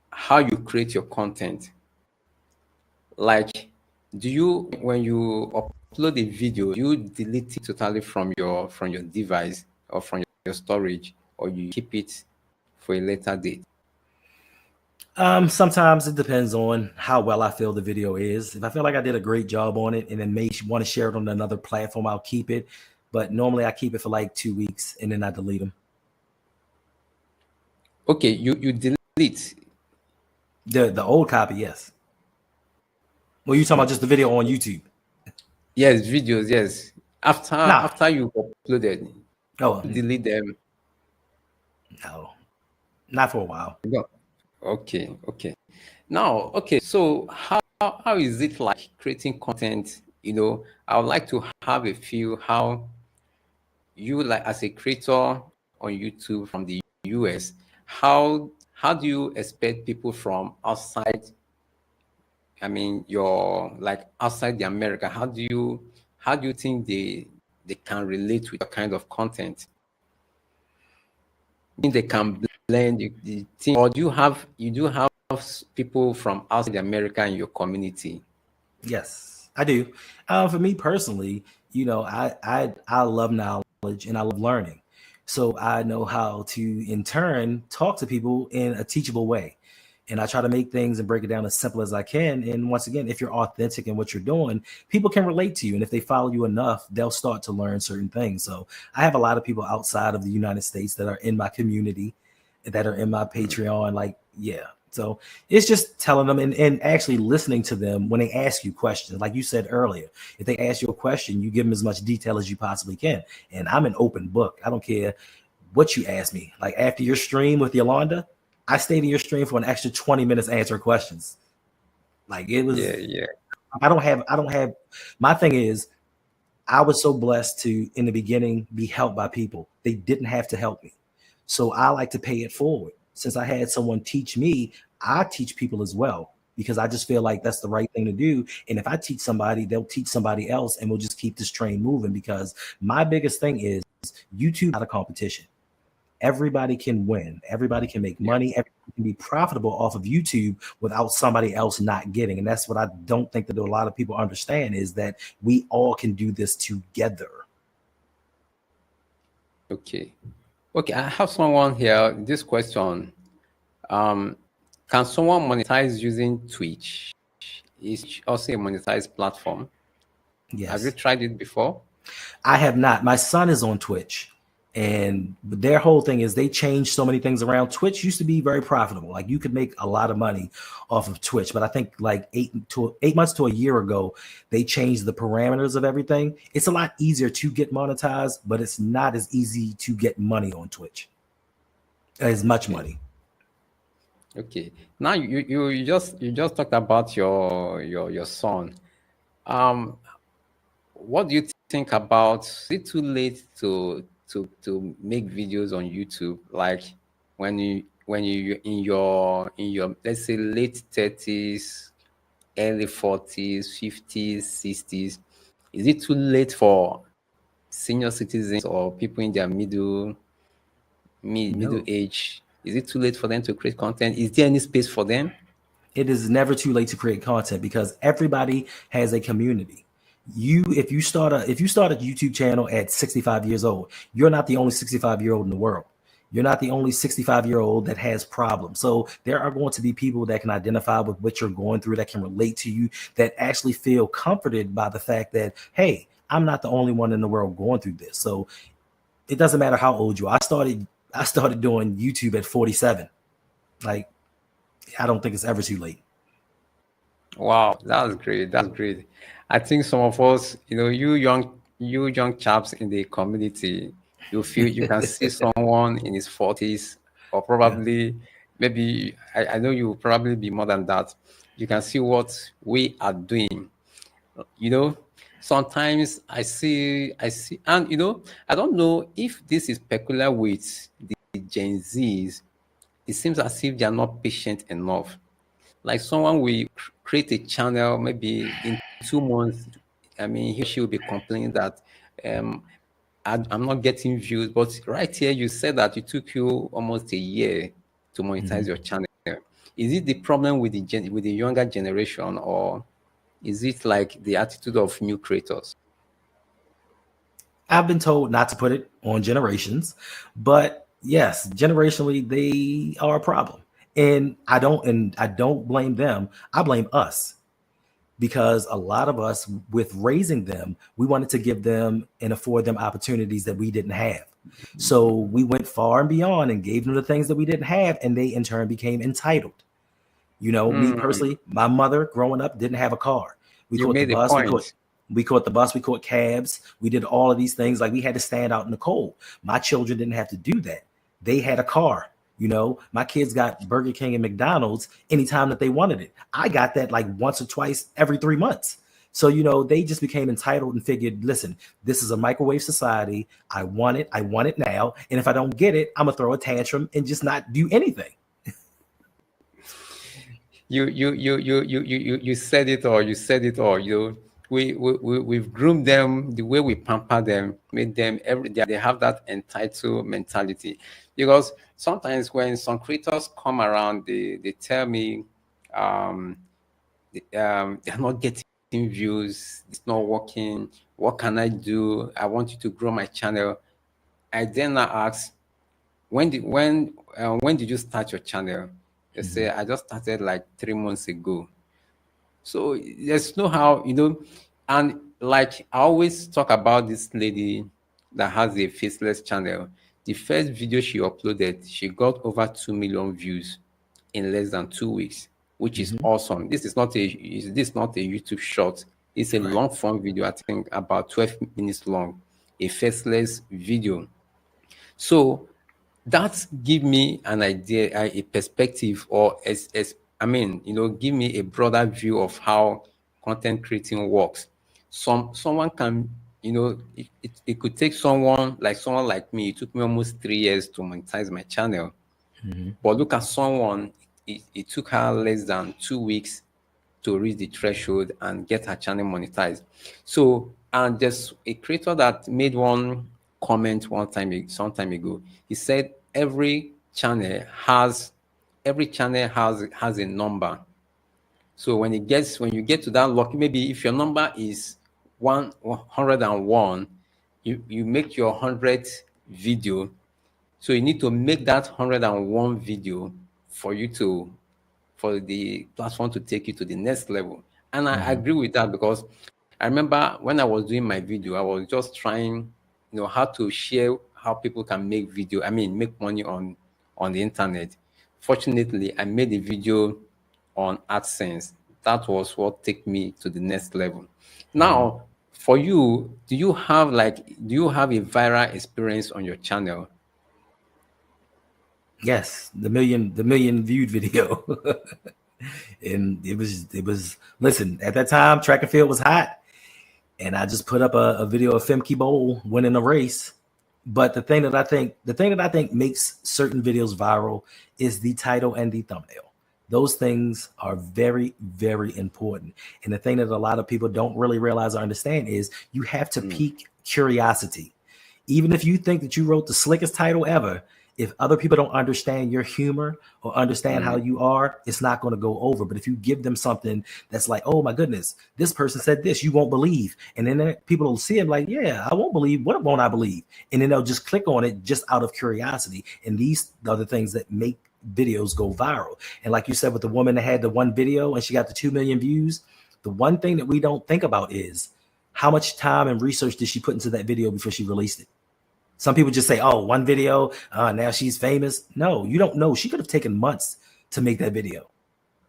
how you create your content. Like, do you, when you upload a video, you delete it totally from your device or from your storage, or you keep it for a later date? Sometimes it depends on how well I feel the video is. If I feel like I did a great job on it and then may want to share it on another platform, I'll keep it. But normally I keep it for like 2 weeks and then I delete them. Okay, you delete the old copy, yes. Well, you talking about just the video on YouTube? Yes, videos, yes. After you uploaded, delete them? No, not for a while. No. Okay. Now, so how is it like creating content? I would like to have a feel how you, like, as a creator on YouTube from the US, how do you expect people from outside, I mean, you're like outside the America, how do you think they can relate with your kind of content? I mean, they can blend the thing, or do you have people from outside America in your community? Yes, I do. For me personally, I love knowledge and I love learning. So I know how to, in turn, talk to people in a teachable way. And I try to make things and break it down as simple as I can. And once again, if you're authentic in what you're doing, people can relate to you. And if they follow you enough, they'll start to learn certain things. So I have a lot of people outside of the United States that are in my community, that are in my Patreon. Like, yeah. So it's just telling them and actually listening to them when they ask you questions. Like you said earlier, if they ask you a question, you give them as much detail as you possibly can. And I'm an open book. I don't care what you ask me. Like after your stream with Yolanda, I stayed in your stream for an extra 20 minutes answering questions. Like it was, yeah. I don't have, my thing is, I was so blessed to, in the beginning, be helped by people. They didn't have to help me. So I like to pay it forward. Since I had someone teach me, I teach people as well, because I just feel like that's the right thing to do. And if I teach somebody, they'll teach somebody else, and we'll just keep this train moving. Because my biggest thing is YouTube is not a competition. Everybody can win. Everybody can make money. Everybody can be profitable off of YouTube without somebody else not getting. And that's what I don't think that a lot of people understand, is that we all can do this together. Okay, I have someone here. This question: can someone monetize using Twitch? Is also a monetized platform? Yes. Have you tried it before? I have not. My son is on Twitch. And their whole thing is they changed so many things around. Twitch used to be very profitable. Like you could make a lot of money off of Twitch. But I think like 8 months to a year ago, they changed the parameters of everything. It's a lot easier to get monetized, but it's not as easy to get money on Twitch. As much money. Okay. Now you just talked about your son. What do you think about, is it too late to make videos on YouTube? Like when you in your let's say late 30s, early 40s, 50s, 60s, is it too late for senior citizens or people in their middle age Is it too late for them to create content? Is there any space for them? It is never too late to create content because everybody has a community. If you start a YouTube channel at 65 years old, you're not the only 65-year-old in the world. You're not the only 65-year-old that has problems. So there are going to be people that can identify with what you're going through, that can relate to you, that actually feel comforted by the fact that, hey, I'm not the only one in the world going through this. So it doesn't matter how old you are. I started doing YouTube at 47. Like, I don't think it's ever too late. Wow, that's great. That's great. I think some of us, you young chaps in the community, you feel you can see someone in his 40s, or probably maybe I know you will probably be more than that. You can see what we are doing. Sometimes I see, and I don't know if this is peculiar with the Gen Zs. It seems as if they are not patient enough. Like someone will create a channel, maybe in 2 months, he or she will be complaining that I'm not getting views. But right here, you said that it took you almost a year to monetize your channel. Is it the problem with the younger generation, or is it like the attitude of new creators? I've been told not to put it on generations, but yes, generationally, they are a problem. And I don't blame them. I blame us, because a lot of us, with raising them, we wanted to give them and afford them opportunities that we didn't have. So we went far and beyond and gave them the things that we didn't have, and they in turn became entitled. Me personally, my mother growing up didn't have a car. We caught the bus, we caught cabs, we did all of these things. Like, we had to stand out in the cold. My children didn't have to do that. They had a car. My kids got Burger King and McDonald's anytime that they wanted it. I got that like once or twice every 3 months. So, they just became entitled and figured, listen, this is a microwave society. I want it now. And if I don't get it, I'm gonna throw a tantrum and just not do anything. You said it all. We've groomed them the way we pamper them, made them they have that entitled mentality. Because sometimes when some creators come around, they tell me they're not getting views, it's not working, what can I do? I want you to grow my channel. I then ask, when did you start your channel? They say, I just started like 3 months ago. So there's no how, and like I always talk about this lady that has a faceless channel. The first video she uploaded, she got over 2 million views in less than 2 weeks, which is awesome. This is not a YouTube short. It's a long form video, I think about 12 minutes long, a faceless video. So that give me an idea, a perspective, or give me a broader view of how content creating works. Someone can, it could take someone like me. It took me almost 3 years to monetize my channel. But look at someone, it took her less than 2 weeks to reach the threshold and get her channel monetized. So, and there's a creator that made one comment some time ago. He said every channel has a number. So when you get to that lucky, maybe if your number is 101, you make your 100th video. So you need to make that 101 video for the platform to take you to the next level. And I agree with that, because I remember when I was doing my video, I was just trying, how to share how people can make make money on the internet. Fortunately, I made a video on AdSense. That was what took me to the next level. Now, for you, do you have a viral experience on your channel? Yes, the million viewed video. And it was listen, at that time track and field was hot, and I just put up a video of 𝗕𝗵cie 𝗬𝗀 winning a race. But the thing that I think makes certain videos viral is the title and the thumbnail. Those things are very, very important. And the thing that a lot of people don't really realize or understand is you have to pique curiosity. Even if you think that you wrote the slickest title ever, if other people don't understand your humor or understand how you are, it's not going to go over. But if you give them something that's like, oh my goodness, this person said this, you won't believe. And then people will see it like, yeah, I won't believe. What won't I believe? And then they'll just click on it just out of curiosity. And these are the things that make videos go viral. And like you said, with the woman that had the one video and she got the 2 million views, the one thing that we don't think about is how much time and research did she put into that video before she released it? Some people just say, oh, one video, now she's famous. No, you don't know. She could have taken months to make that video.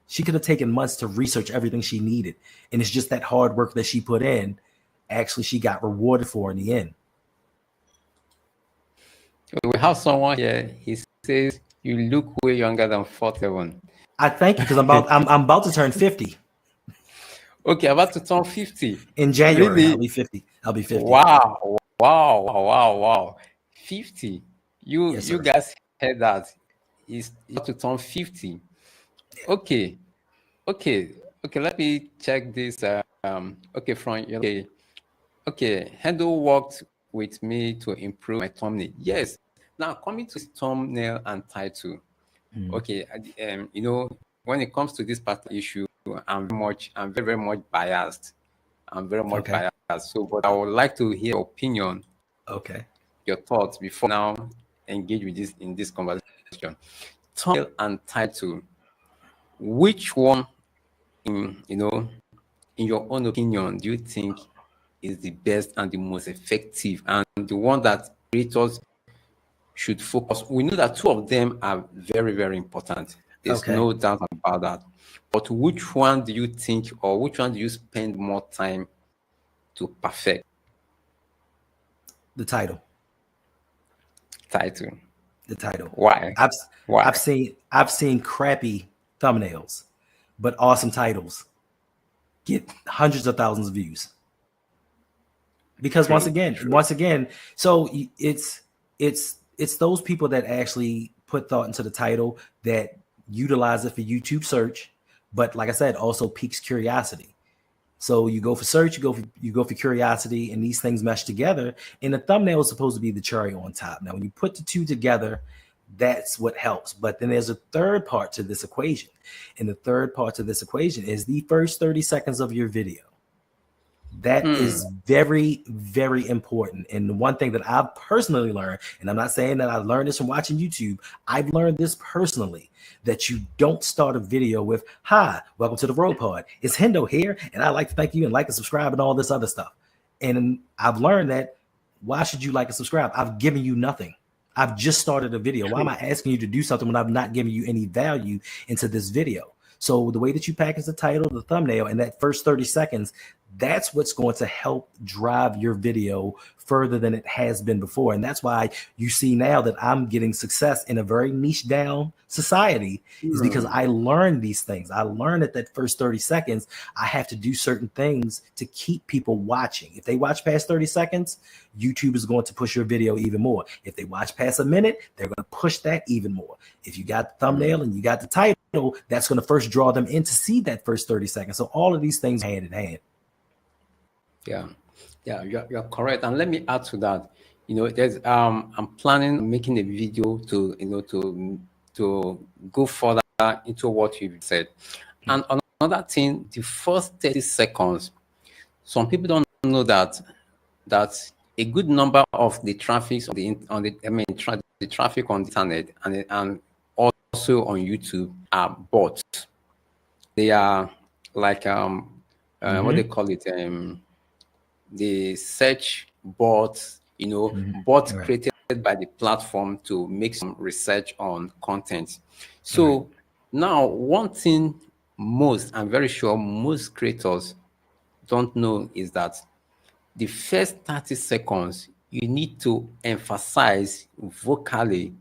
She could have taken months to research everything she needed. And it's just that hard work that she put in. Actually, she got rewarded for in the end. We have someone here. He says, you look way younger than 47. I thank you because I'm about to turn 50. Okay, about to turn 50. In January, really? I'll be 50. I'll be 50. Wow. Wow. 50. Yes, you guys heard that. He's about to turn 50. Okay. Let me check this. Okay, Hendo worked with me to improve my thumbnail. Yes. Now coming to thumbnail and title. Okay, you know, when it comes to this particular issue, I'm very much biased. I'm very much biased. So, but I would like to hear your opinion. Okay. Your thoughts before now engage with this in this conversation. Thumbnail and title. Which one, in your own opinion, do you think is the best and the most effective, and the one that creators should focus? We know that two of them are very, very important. There's no doubt about that. But which one do you think, or which one do you spend more time to perfect? The title. The title. Why? I've seen crappy thumbnails, but awesome titles get hundreds of thousands of views. Because once again, so it's those people that actually put thought into the title, that utilize it for YouTube search, but like I said, also piques curiosity. So you go for search, you go for curiosity, and these things mesh together. And the thumbnail is supposed to be the cherry on top. Now, when you put the two together, that's what helps. But then there's a third part to this equation. And the third part to this equation is the first 30 seconds of your video. That is very, very important. And the one thing that I've personally learned, and I'm not saying that I learned this from watching YouTube, I've learned this personally, that you don't start a video with, hi, welcome to the 𝗨𝗲𝗀𝗀. It's Hendo here, and I'd like to thank you and like and subscribe and all this other stuff. And I've learned that, why should you like and subscribe? I've given you nothing. I've just started a video. Why am I asking you to do something when I'm not giving you any value into this video? So the way that you package the title, the thumbnail, and that first 30 seconds, that's what's going to help drive your video further than it has been before. And that's why you see now that I'm getting success in a very niche down society, is because I learned these things. I learned that first 30 seconds, I have to do certain things to keep people watching. If they watch past 30 seconds, YouTube is going to push your video even more. If they watch past a minute, they're going to push that even more. If you got the thumbnail and you got the title, that's going to first draw them in to see that first 30 seconds. So all of these things hand in hand. Yeah, you're correct. And let me add to that. You know, there's I'm planning on making a video to to go further into what you've said. And another thing, the first 30 seconds, some people don't know that a good number of the traffic the traffic on the internet and also on YouTube are bots. They are like what they call it, the search bots, bots created by the platform to make some research on content. So now one thing I'm very sure most creators don't know is that the first 30 seconds, you need to emphasize vocally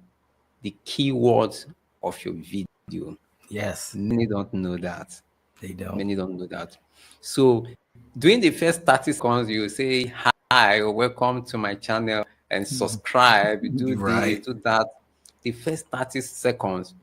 the keywords of your video. Yes. Many don't know that. They don't. Many don't know that. So during the first 30 seconds, you say, hi, welcome to my channel, and subscribe, do this, do that. The first 30 seconds,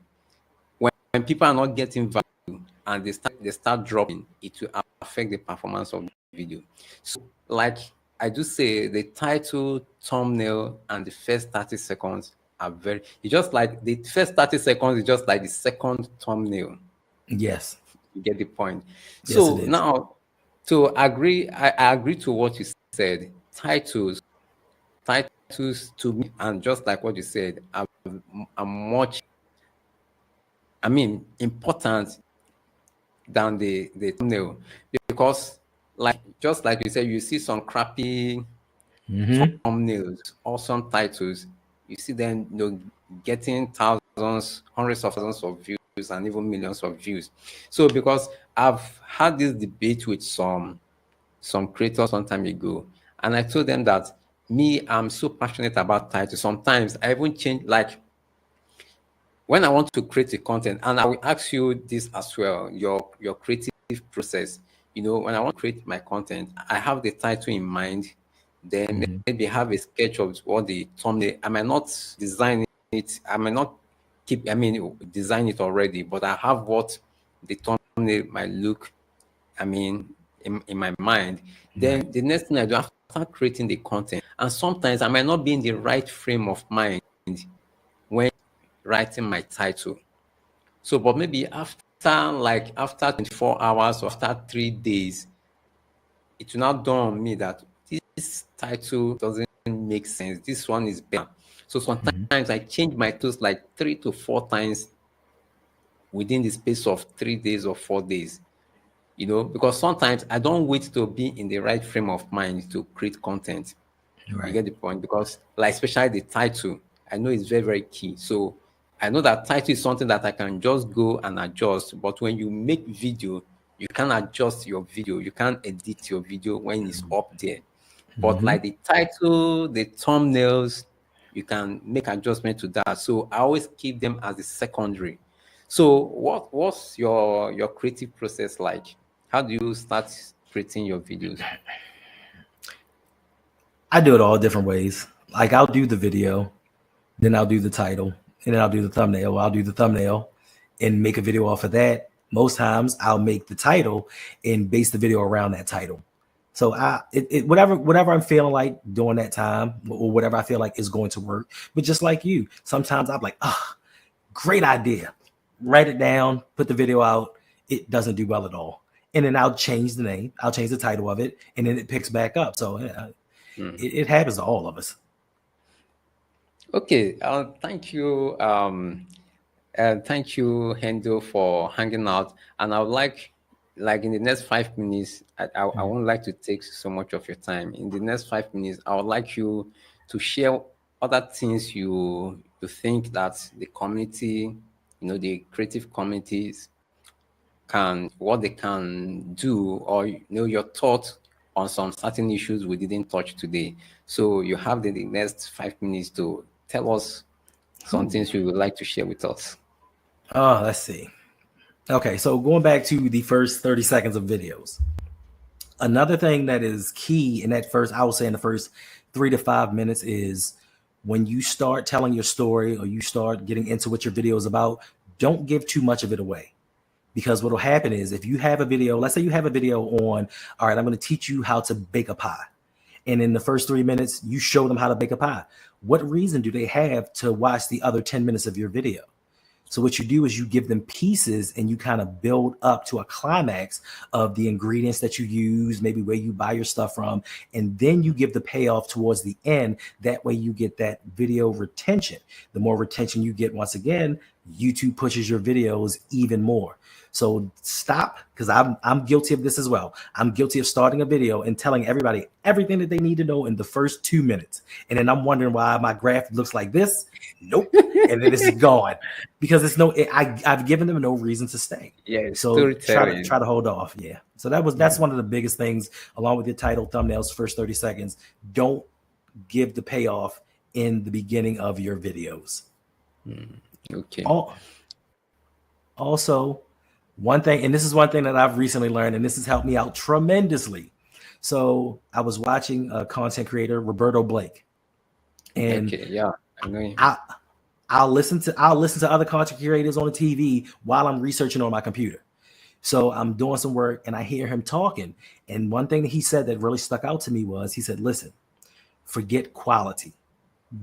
when people are not getting value and they start dropping, it will affect the performance of the video. So like I do say, the title, thumbnail, and the first 30 seconds are very, it's just like the first 30 seconds is just like the second thumbnail. Yes. You get the point. Yes, So it is. now to agree, I agree to what you said. Titles to me, and just like what you said, are much, I mean, important than the thumbnail, because like just like you said, you see some crappy thumbnails or some titles, you see them, you know, getting thousands, hundreds of thousands of views and even millions of views. So because I've had this debate with some creators some time ago, and I told them that me, I'm so passionate about titles. Sometimes I even change, like when I want to create a content, and I will ask you this as well, your creative process. You know, when I want to create my content, I have the title in mind, then maybe have a sketch of what the thumbnail. I might not design it, I might not design it already, but I have what the thumbnail might look, I mean, in my mind. Then the next thing I do, after creating the content, and sometimes I might not be in the right frame of mind when writing my title. So, but maybe after 24 hours or after 3 days, it will not dawn on me that this title doesn't make sense. This one is better. So sometimes I change my titles like 3 to 4 times within the space of 3 days or 4 days. You know, because sometimes I don't wait to be in the right frame of mind to create content. Right. You get the point? Because like especially the title, I know it's very, very key. So I know that title is something that I can just go and adjust. But when you make video, you can adjust your video. You can't edit your video when it's up there. But like the title, the thumbnails, you can make adjustment to that. So I always keep them as the secondary. So what's your creative process like? How do you start creating your videos? I do it all different ways. Like I'll do the video, then I'll do the title, and then I'll do the thumbnail. I'll do the thumbnail and make a video off of that. Most times I'll make the title and base the video around that title. So whatever I'm feeling like during that time, or whatever I feel like is going to work. But just like you, sometimes I'm like, great idea. Write it down, put the video out. It doesn't do well at all. And then I'll change the name. I'll change the title of it, and then it picks back up. So it happens to all of us. Okay. Thank you. Thank you, Hendo, for hanging out. And I would like in the next 5 minutes, I won't like to take so much of your time. In the next 5 minutes, I would like you to share other things you think that the community, you know, the creative communities what they can do, or you know, your thoughts on some certain issues we didn't touch today. So you have the next 5 minutes to tell us some things you would like to share with us. Oh, let's see. Okay, so going back to the first 30 seconds of videos. Another thing that is key in that first, I would say in the first 3 to 5 minutes, is when you start telling your story or you start getting into what your video is about, don't give too much of it away. Because what will happen is, if you have a video, let's say you have a video on, all right, I'm going to teach you how to bake a pie. And in the first 3 minutes, you show them how to bake a pie. What reason do they have to watch the other 10 minutes of your video? So what you do is you give them pieces and you kind of build up to a climax of the ingredients that you use, maybe where you buy your stuff from, and then you give the payoff towards the end. That way you get that video retention. The more retention you get, once again, YouTube pushes your videos even more. So stop, because I'm guilty of this as well. I'm guilty of starting a video and telling everybody everything that they need to know in the first 2 minutes. And then I'm wondering why my graph looks like this. Nope. And then it's gone, because I've given them no reason to stay. Yeah. So try to hold off. Yeah. So that's one of the biggest things, along with your title, thumbnails, first 30 seconds. Don't give the payoff in the beginning of your videos. Okay. Also, one thing, and this is one thing that I've recently learned, and this has helped me out tremendously. So I was watching a content creator, Roberto Blake, and yeah, I know him. I'll listen to other content creators on the TV while I'm researching on my computer. So I'm doing some work and I hear him talking. And one thing that he said that really stuck out to me was, he said, listen, forget quality,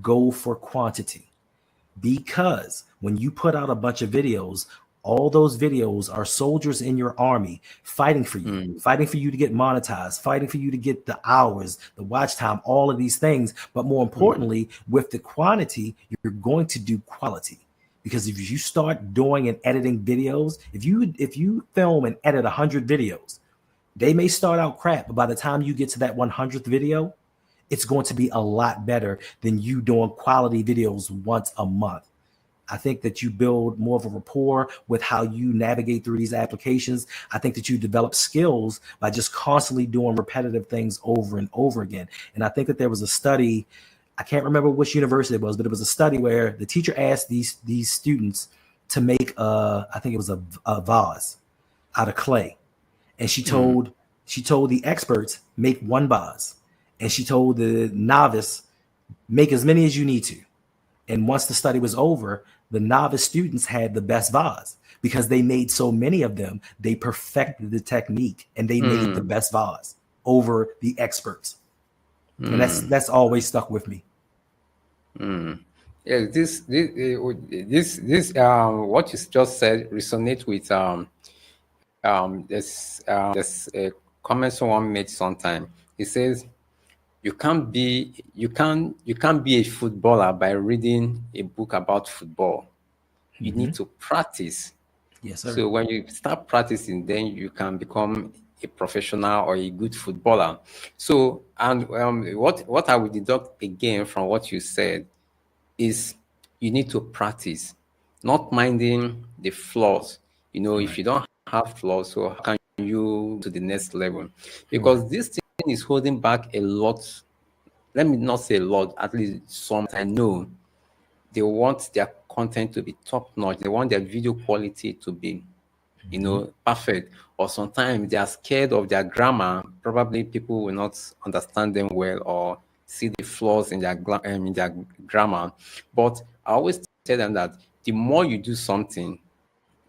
go for quantity. because when you put out a bunch of videos, all those videos are soldiers in your army fighting for you, fighting for you to get monetized, fighting for you to get the hours, the watch time, all of these things. But more importantly, with the quantity, you're going to do quality. Because if you start doing and editing videos, if you film and edit 100 videos, they may start out crap, but by the time you get to that 100th video, it's going to be a lot better than you doing quality videos once a month. I think that you build more of a rapport with how you navigate through these applications. I think that you develop skills by just constantly doing repetitive things over and over again. And I think that there was a study, I can't remember which university it was, but it was a study where the teacher asked these students to make I think it was a vase out of clay. And she told the experts, make one vase. And she told the novice, make as many as you need to. And once the study was over, the novice students had the best vase because they made so many of them. They perfected the technique and they made the best vase over the experts. And that's always stuck with me. Yeah, this what you just said resonates with this a comment someone made sometime. He says, you can't be a footballer by reading a book about football. You need to practice. Yes, sir. So when you start practicing, then you can become a professional or a good footballer. So, and what I would deduct again from what you said is you need to practice, not minding the flaws. You know, if you don't have flaws, so how can you to the next level? Because this thing is holding back a lot. Let me not say a lot, at least some. I know they want their content to be top notch. They want their video quality to be, you know, perfect. Or sometimes they are scared of their grammar. Probably people will not understand them well or see the flaws in their grammar. But I always tell them that the more you do something,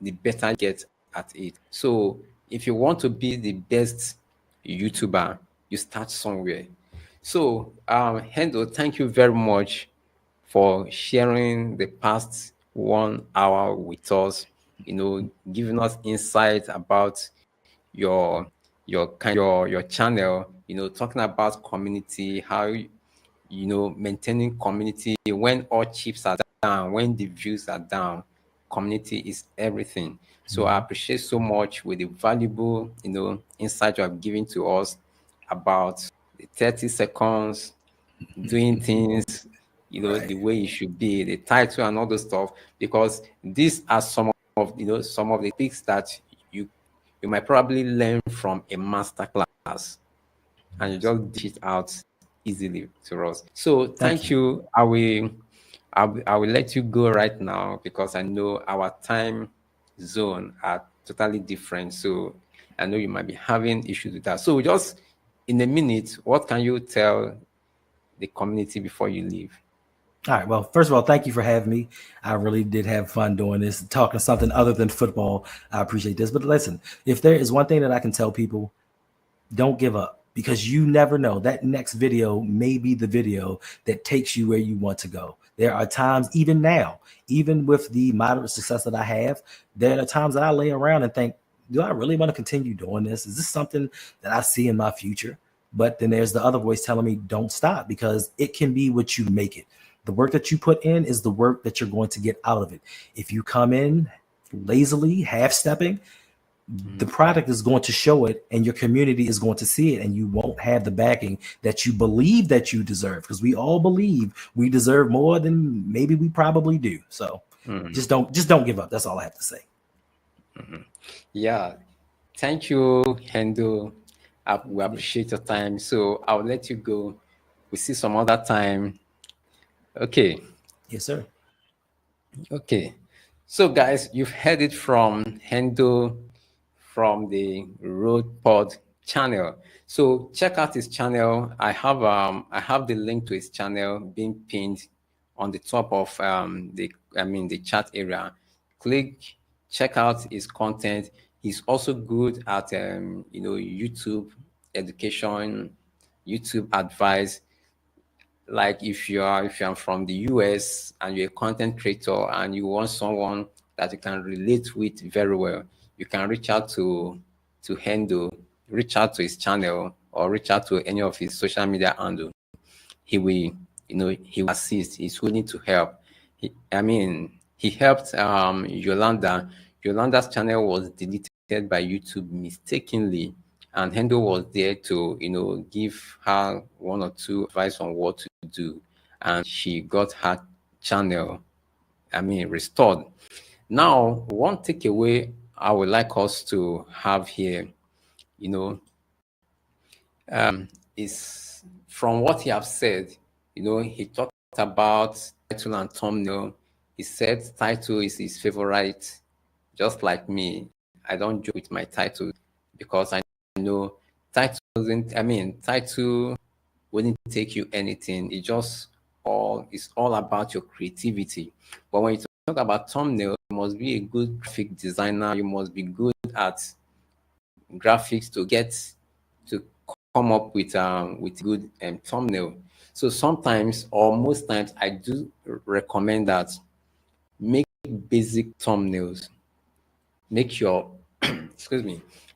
the better you get at it. So if you want to be the best YouTuber, you start somewhere. So Hendo, thank you very much for sharing the past 1 hour with us, you know, giving us insight about your channel, you know, talking about community, how, you know, maintaining community when all chips are down, when the views are down. Community is everything. So I appreciate so much with the valuable, you know, insight you have given to us about the 30 seconds, doing things, you know, the way it should be, the title and all the stuff, because these are some of, you know, some of the things that you might probably learn from a master class and you just dish it out easily to us. So thank you. I will let you go right now because I know our time zone are totally different. So I know you might be having issues with that. So just in a minute, what can you tell the community before you leave? All right. Well, first of all, thank you for having me. I really did have fun doing this, talking something other than football. I appreciate this. But listen, if there is one thing that I can tell people, don't give up, because you never know. That next video may be the video that takes you where you want to go. There are times, even now, even with the moderate success that I have, there are times that I lay around and think, do I really want to continue doing this? Is this something that I see in my future? But then there's the other voice telling me, don't stop, because it can be what you make it. The work that you put in is the work that you're going to get out of it. If you come in lazily, half-stepping, the product is going to show it and your community is going to see it, and you won't have the backing that you believe that you deserve, because we all believe we deserve more than maybe we probably do. So just don't give up. That's all I have to say. Yeah. Thank you, Hendo. We appreciate your time. So I'll let you go. We'll see some other time. Okay. Yes, sir. Okay. So guys, you've heard it from Hendo from the 𝗏𝗏𝗀 channel. So check out his channel. I have the link to his channel being pinned on the top of the chat area. Check out his content. He's also good at you know, YouTube education, YouTube advice. like if you're from the US and you're a content creator and you want someone that you can relate with very well, you can reach out to Hendo, reach out to his channel, or reach out to any of his social media handle. He will, he will assist. He's willing to help. He helped Yolanda. Yolanda's channel was deleted by YouTube mistakenly, and Hendo was there to, give her one or two advice on what to do, and she got her channel, restored. Now, one takeaway I would like us to have here, is from what he has said. He talked about title and thumbnail. He said title is his favorite. Just like me, I don't joke with my title because I know title wouldn't take you anything. It's all about your creativity. But when you talk about thumbnail, you must be a good graphic designer. You must be good at graphics to come up with good thumbnail. So sometimes, or most times, I do recommend that make basic thumbnails. Make your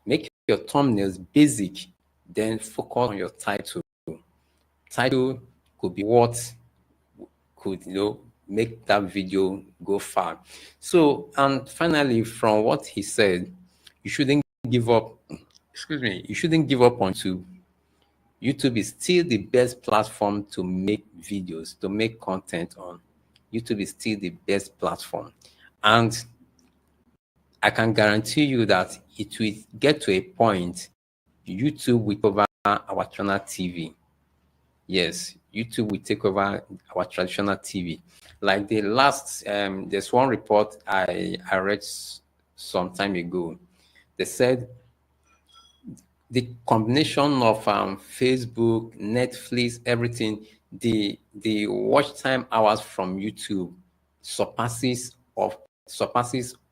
make your thumbnails basic, then focus on your title. Title could be what could make that video go far. So, and finally, from what he said, you shouldn't give up. You shouldn't give up on YouTube. YouTube is still the best platform to make videos, to make content on. YouTube is still the best platform. And I can guarantee you that it will get to a point, YouTube will take over our traditional TV. Yes, YouTube will take over our traditional TV. Like the last, there's one report I read some time ago. They said the combination of Facebook, Netflix, everything, the watch time hours from YouTube surpasses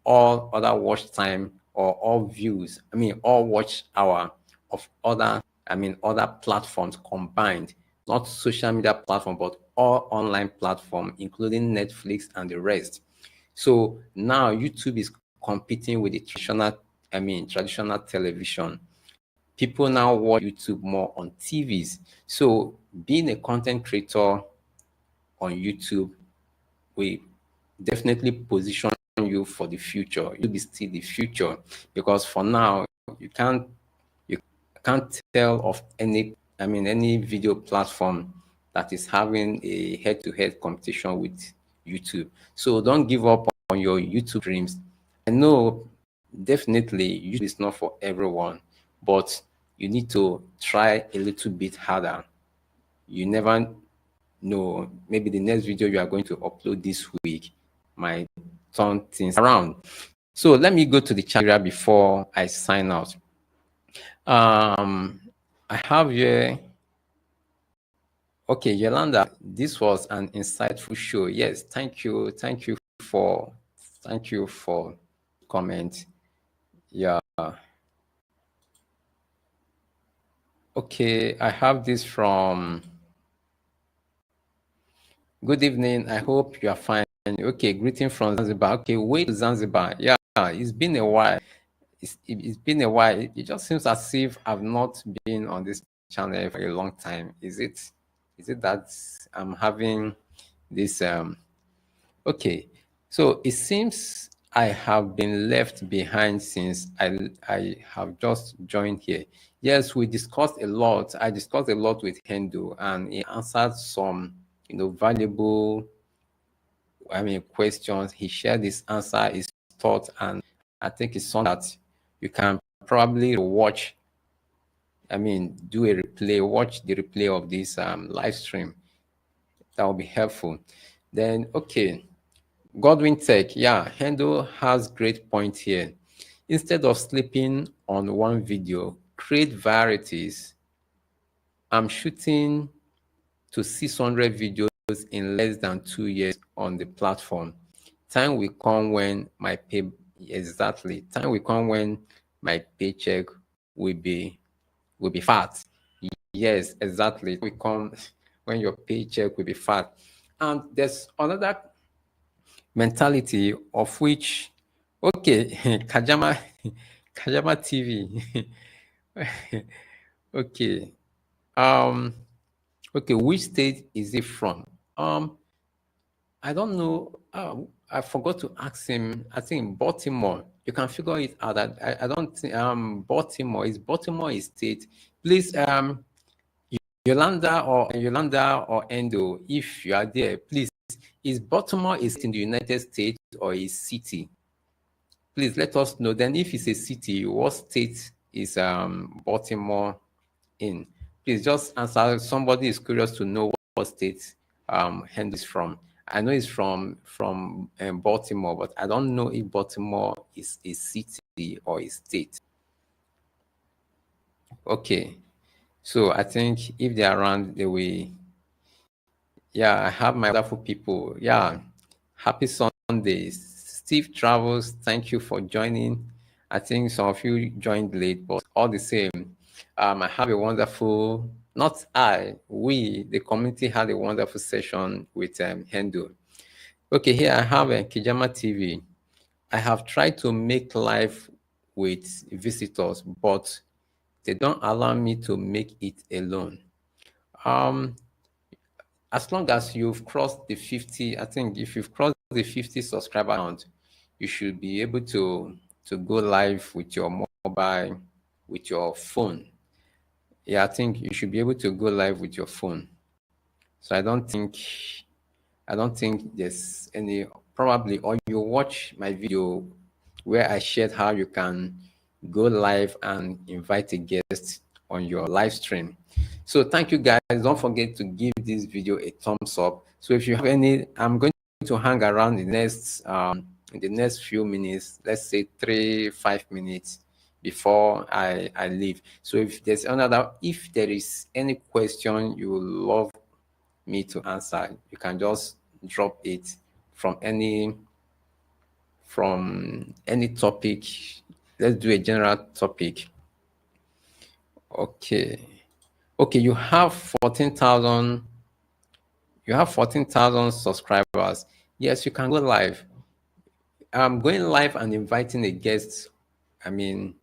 all other watch time or all views. All watch hour of other platforms combined, not social media platform, but all online platform, including Netflix and the rest. So now YouTube is competing with the traditional television. People now watch YouTube more on TVs. So being a content creator on YouTube will definitely position you for the future. You'll be still the future, because for now you can't tell of any video platform that is having a head-to-head competition with YouTube. So don't give up on your YouTube dreams. I know definitely YouTube is not for everyone, but you need to try a little bit harder. You never know, maybe the next video you are going to upload this week might turn things around. So let me go to the chat before I sign out. I have here, okay, Yolanda, this was an insightful show. Yes, thank you for comment. Yeah. Okay, I have this from, good evening, I hope you are fine. Okay, greeting from Zanzibar. Okay, wait to Zanzibar. Yeah, it's been a while. It's been a while. It just seems as if I've not been on this channel for a long time. Is it that I'm having this okay, so it seems I have been left behind since I have just joined here. Yes, we discussed a lot. I discussed a lot with Hendo, and he answered some valuable questions. He shared his answer, his thoughts, and I think it's something that you can probably watch. Do a replay, watch the replay of this live stream. That will be helpful. Then, okay, Godwin Tech, yeah, Hendo has great point here. Instead of sleeping on one video, create varieties. I'm shooting to 600 videos in less than 2 years on the platform. Time will come when my paycheck will be fat. Yes, exactly. We come when your paycheck will be fat. And there's another mentality of which, okay, 𝗕𝗲𝗀 TV. Okay. Okay, which state is it from? I don't know. I forgot to ask him. I think Baltimore. You can figure it out. I don't think Baltimore is state. Please, Yolanda or Hendo, if you are there, please. Is Baltimore in the United States or a city? Please let us know. Then, if it's a city, what state is Baltimore in? Please just answer. Somebody is curious to know what state Hendo is from. I know it's from Baltimore, but I don't know if Baltimore is a city or a state. Okay, so I think if they're around, they will. Yeah, I have my wonderful people. Yeah, happy Sunday. Steve Travels, thank you for joining. I think some of you joined late, but all the same, I have a wonderful, we, the community had a wonderful session with Hendo. Okay, here I have a 𝗕𝗲𝗀 TV. I have tried to make live with visitors, but they don't allow me to make it alone. As long as you've crossed the 50, I think if you've crossed the 50 subscriber count, you should be able to go live with your mobile, with your phone. Yeah, I think you should be able to go live with your phone. So I don't think there's any, probably, or you watch my video where I shared how you can go live and invite a guest on your live stream. So thank you guys. Don't forget to give this video a thumbs up. So if you have any, I'm going to hang around in the next few minutes, let's say 3-5 minutes before I leave. So if there is any question you would love me to answer, you can just drop it from any topic. Let's do a general topic. Okay, you have 14,000 subscribers. Yes, you can go live. Going live and inviting a guest, I mean,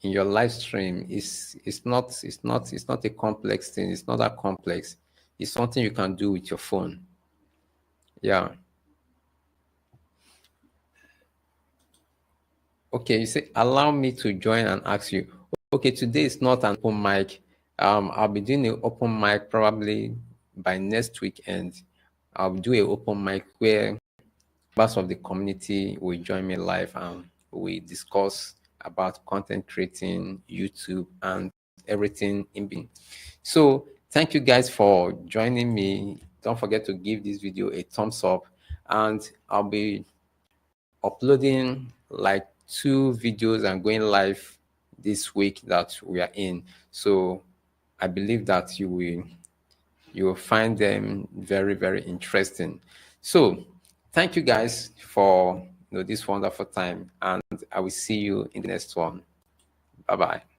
in your live stream is not a complex thing. It's not that complex. It's something you can do with your phone. Yeah. Okay, you say, allow me to join and ask you. Okay, today is not an open mic. I'll be doing an open mic probably by next weekend. I'll do an open mic where members of the community will join me live and we discuss about content creating, YouTube, and everything in between. So thank you guys for joining me. Don't forget to give this video a thumbs up, and I'll be uploading like 2 videos and going live this week that we are in. So I believe that you will find them very, very interesting. So thank you guys for this wonderful time, and I will see you in the next one. Bye-bye.